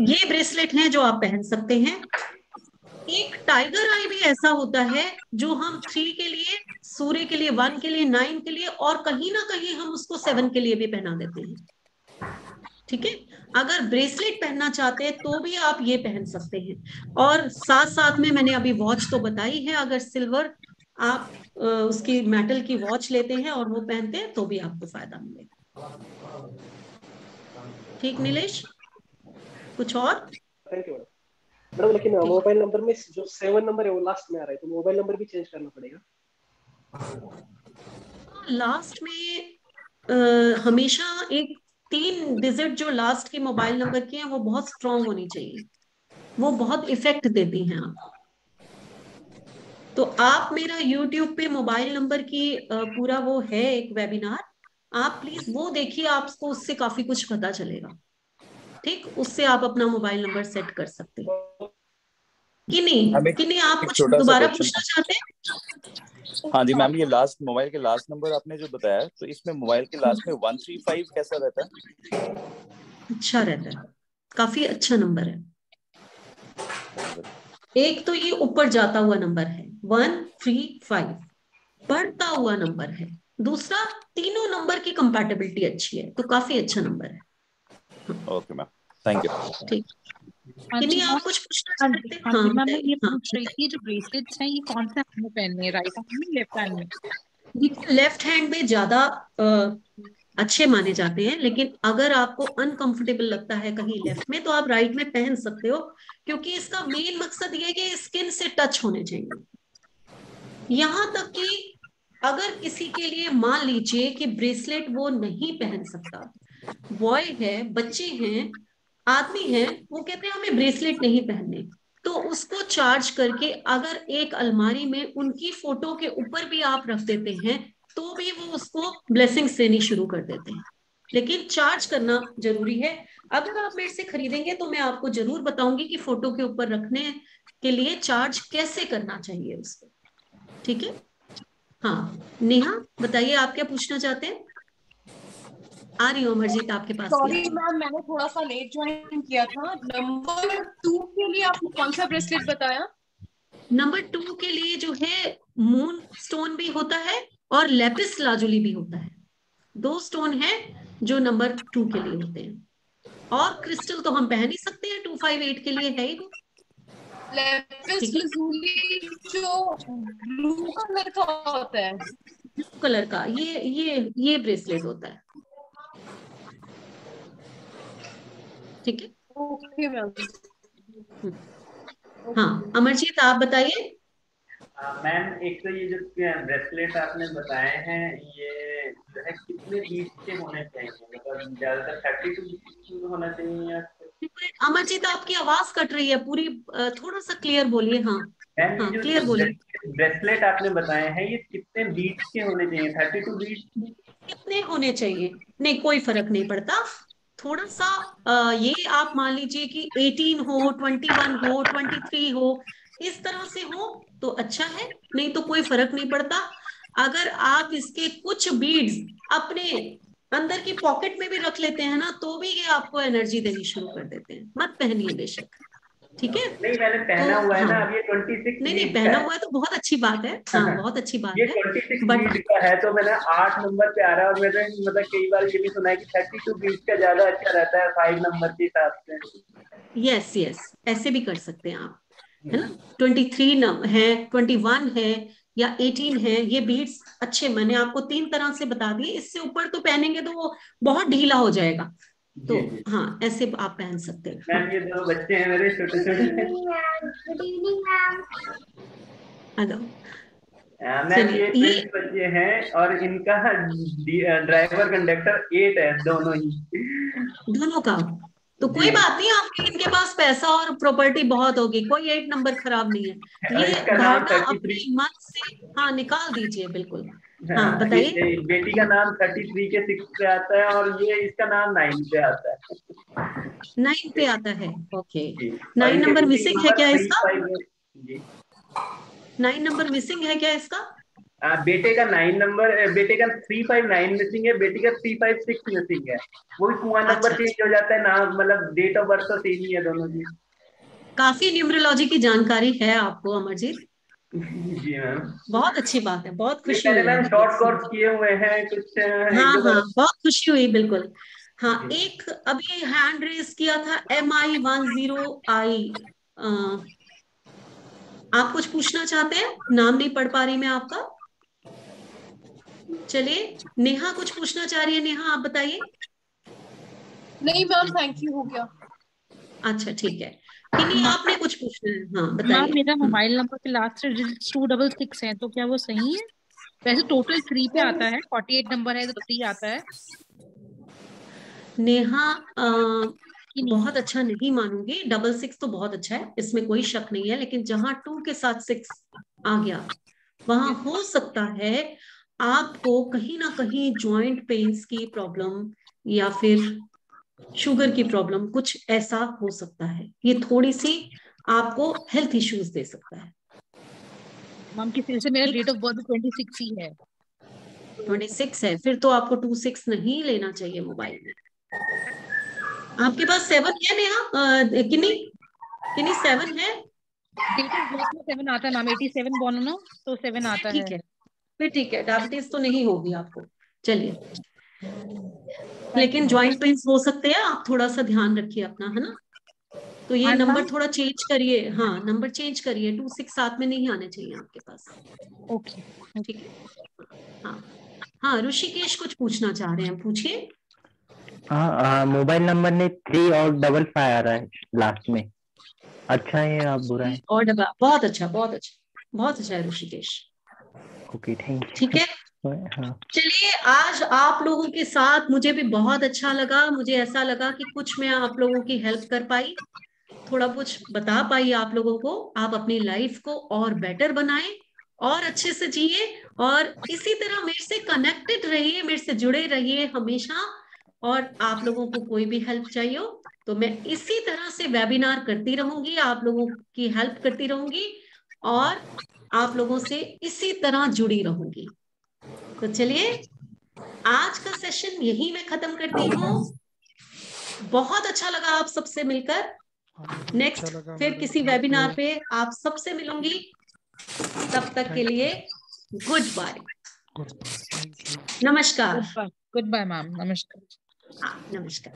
ये ब्रेसलेट है जो आप पहन सकते हैं। एक टाइगर आई भी ऐसा होता है जो हम 3 के लिए, सूर्य के लिए 1 के लिए, 9 के लिए, और कहीं ना कहीं हम उसको 7 के लिए भी पहना देते हैं, ठीक है। अगर ब्रेसलेट पहनना चाहते हैं तो भी आप ये पहन सकते हैं, और साथ साथ में मैंने अभी वॉच तो बताई है, अगर सिल्वर आप उसकी मेटल की वॉच लेते हैं और वो पहनते हैं तो भी आपको फायदा मिलेगा, ठीक नीलेश। कुछ और? Thank you madam. मैडम लेकिन ठीक, मोबाइल नंबर में जो 7 नंबर है वो लास्ट में आ रहा है, तो मोबाइल नंबर भी चेंज करना पड़ेगा? लास्ट में हमेशा एक 3 डिजिट जो लास्ट के मोबाइल नंबर की है वो बहुत स्ट्रांग होनी चाहिए, वो बहुत इफेक्ट देती हैं आप। तो आप मेरा YouTube पे मोबाइल नंबर की पूरा वो है एक वेबिनार, आप प्लीज वो देखिए, आपको उससे काफी कुछ पता चलेगा, ठीक। उससे आप अपना मोबाइल नंबर सेट कर सकते हैं, किन्हीं आप कुछ छोटा सा दोबारा क्वेश्चन पूछना चाहते हैं? हाँ जी मैम, ये लास्ट मोबाइल के लास्ट नंबर आपने जो बताया, तो इसमें मोबाइल के लास्ट में 135 कैसा रहता है? अच्छा रहता है, काफी अच्छा नंबर है। एक तो ये ऊपर जाता हुआ नंबर है 135, बढ़ता हुआ नंबर है। दूसरा, तीनों नंबर की कंपैटिबिलिटी अच्छी है, तो काफी अच्छा नंबर है। Okay ma'am, thank you. ठीक, किन्हीं आप कुछ पूछना चाहते हैं? हाँ जी मैम, मैं ये हाँ, पूछ रही थी, जो ब्रेसलेट्स हैं ये कौन से हाथ में पहनने हैं, राइट हैंड में लेफ्ट हैंड में? देखिए लेफ्ट हैंड में ज्यादा अच्छे माने जाते हैं, लेकिन अगर आपको अनकंफर्टेबल लगता है कहीं लेफ्ट में, तो आप राइट में पहन सकते हो, क्योंकि इसका मेन मकसद ये है कि स्किन से टच होने चाहिए। यहां तक कि अगर किसी के लिए मान लीजिए कि ब्रेसलेट वो नहीं पहन सकता, बॉय है, बच्चे हैं, आदमी है, वो कहते हैं हमें ब्रेसलेट नहीं पहनने, तो उसको चार्ज करके अगर एक अलमारी में उनकी फोटो के ऊपर भी आप रख देते हैं, तो भी वो उसको ब्लेसिंग्स देनी शुरू कर देते हैं। लेकिन चार्ज करना जरूरी है। अगर आप मेरे से खरीदेंगे तो मैं आपको जरूर बताऊंगी कि फोटो के ऊपर रखने के लिए चार्ज कैसे करना चाहिए उसको। ठीक है? हाँ, नेहा बताइए आप क्या पूछना चाहते हैं? आ रही हूँ अमरजीत आपके पास भी। सॉरी मैम, मैंने थोड़ा सा लेट ज्वाइन किया था। नंबर 2 के लिए आपने कौन सा ब्रेसलेट बताया? नंबर 2 के लिए जो है मून स्टोन भी होता है और लेपिस लाजुली भी होता है। 2 स्टोन है जो नंबर 2 के लिए होते हैं। और क्रिस्टल तो हम पहन ही सकते हैं, 258 के लिए है ही वो। लेपिस लाजुली जो ब्लू कलर का होता है, ब्लू कलर का ये ब्रेसलेट होता है। ठीक है? Okay ma'am. हाँ अमरजीत आप बताइए। मैम एक तो ये जो ब्रेसलेट आपने बताए हैं, ये जो है कितने बीच के होने चाहिए? मतलब ज्यादातर 32 होना चाहिए या? अमरजीत आपकी आवाज कट रही है पूरी, थोड़ा सा क्लियर बोलिए। हाँ मैम हाँ, ये जो क्लियर बोलिए। ब्रेसलेट आपने बताए हैं, ये कितने बीच के होने चाहिए? 32 बीच? कितने होने चाहिए? नहीं, कोई फर्क नहीं पड़ता। थोड़ा सा ये आप मान लीजिए कि 18 हो, 21 हो, 23 हो, इस तरह से हो तो अच्छा है, नहीं तो कोई फर्क नहीं पड़ता। अगर आप इसके कुछ बीड्स अपने अंदर की पॉकेट में भी रख लेते हैं ना, तो भी ये आपको एनर्जी देनी शुरू कर देते हैं। मत पहनिए बेशक, ठीक है? नहीं मैंने तो पहना हुआ है हाँ, ना, अब ये 26 नहीं बीट का पहना है। हुआ है तो बहुत अच्छी बात है। हाँ बहुत अच्छी बात ये है। 26 बट बीट का है, तो मैंने 8 नंबर पे आ रहा है, और मैंने मतलब कई बार ये भी सुना है कि 32 बीट का ज्यादा अच्छा रहता है 5 नंबर के हिसाब से। यस यस, ऐसे भी कर सकते हैं आप, है ना? 23 है, 21 है या 18 है, ये बीट्स अच्छे मैंने आपको 3 तरह से बता दिए। इससे ऊपर तो पहनेंगे तो वो बहुत ढीला हो जाएगा, तो हाँ ऐसे आप पहन सकते हैं। मैम ये 2 बच्चे हैं मेरे छोटे छोटे। हेलो मैम ये ट्विंस बच्चे हैं, और इनका ड्राइवर कंडक्टर 8 है, दोनों ही। दोनों का? तो कोई बात नहीं, आपके इनके पास पैसा और प्रॉपर्टी बहुत होगी, कोई 8 नंबर खराब नहीं है। और ये इसका नाम धारणा 33। अपने मन से हाँ निकाल दीजिए, बिल्कुल। हाँ हाँ, बताइए। बेटी का नाम 33 के 6 पे आता है, और ये इसका नाम 9 पे आता है। 9 पे आता है, ओके। और 9 इनके नंबर बुकिंग मिसिंग है नंबर क्या 3, इसका? 5 जी। 9 नंबर मिसिंग है क्या इसका? बेटे का 9 नंबर, बेटे का 359 मिसिंग है, बेटी का 356 मिसिंग है। वो भी पूरा नंबर अच्छा, चेंज हो जाता है, नाम मतलब डेट ऑफ बर्थ तो सेम ही है दोनों की। काफी न्यूमरोलॉजी की जानकारी है आपको अमरजीत, जी मैम। बहुत अच्छी बात है, बहुत खुशी मैंने हुई मैम आपको शॉर्ट कोर्स किए हुए हैं कुछ, एक हाँ दो हाँ, बार। बहुत खुशी हुई, बिल्कुल। हाँ, एक अभी हैंड रेस किया था MI10I। आप कुछ पूछना चाहते हैं? नाम नहीं पढ़ पा रही मैं आपका। चलिए, नेहा कुछ पूछना चाह रही है। नेहा आप बताइए। नहीं मैम, थैंक यू, हो गया। अच्छा ठीक है, किन्हीं आपने कुछ पूछना है? हाँ मैम बताइए। मेरा मोबाइल नंबर के लास्ट डिजिट 266 है, तो क्या वो सही है? वैसे टोटल 3 पे आता है, 48 नंबर है तो 3 आता है। नेहा बहुत अच्छा नहीं मानूंगी, 66 तो बहुत अच्छा है, इसमें कोई शक नहीं है, लेकिन जहां 2 के साथ 6 आ गया, वहां हो सकता है आपको कहीं ना कहीं जॉइंट पेन्स की प्रॉब्लम या फिर शुगर की प्रॉब्लम, कुछ ऐसा हो सकता है। ये थोड़ी सी आपको हेल्थ इश्यूज दे सकता है। मैम किस तरह से मेरा डेट ऑफ बर्थ 26 ही है। 26 है, फिर तो आपको 26 नहीं लेना चाहिए मोबाइल में। आपके पास 7 है नेहा? किन्नी 7 है? डेट ऑफ बर्थ में 7 आता है मैम, 87 बॉर्न हो ना, तो 7 आता है। ठीक है, फिर ठीक है, डायबिटीज तो नहीं होगी आपको। चलिए, लेकिन जॉइंट पेन्स हो सकते हैं, आप थोड़ा सा ध्यान रखिए अपना, है ना। तो ये नंबर थोड़ा चेंज करिए, हाँ नंबर चेंज करिए, 26 साथ में नहीं आने चाहिए आपके पास। ओके ठीक है। हाँ ऋषिकेश कुछ पूछना चाह रहे हैं, पूछिए। हाँ, मोबाइल नंबर में 3 और 55 आ रहा है लास्ट में, अच्छा है या बुरा है? और डबा, बहुत अच्छा बहुत अच्छा बहुत अच्छा है ऋषिकेश। Okay thank you. ठीक है, हाँ चलिए आज आप लोगों के साथ मुझे भी बहुत अच्छा लगा। मुझे ऐसा लगा कि कुछ मैं आप लोगों की हेल्प कर पाई, थोड़ा कुछ बता पाई आप लोगों को। आप अपनी लाइफ को और बेटर बनाएं और अच्छे से जिए, और इसी तरह मेरे से कनेक्टेड रहिए, मेरे से जुड़े रहिए हमेशा। और आप लोगों को कोई भी हेल्प चाहिए हो तो मैं इसी तरह से वेबिनार करती रहूंगी, आप लोगों की हेल्प करती रहूंगी और आप लोगों से इसी तरह जुड़ी रहूंगी। तो चलिए आज का सेशन यही मैं खत्म करती हूँ। बहुत अच्छा लगा आप सबसे मिलकर। नेक्स्ट फिर किसी वेबिनार पे आप सबसे मिलूंगी, तब तक के लिए गुड बाय, नमस्कार। गुड बाय मैम, नमस्कार। नमस्कार।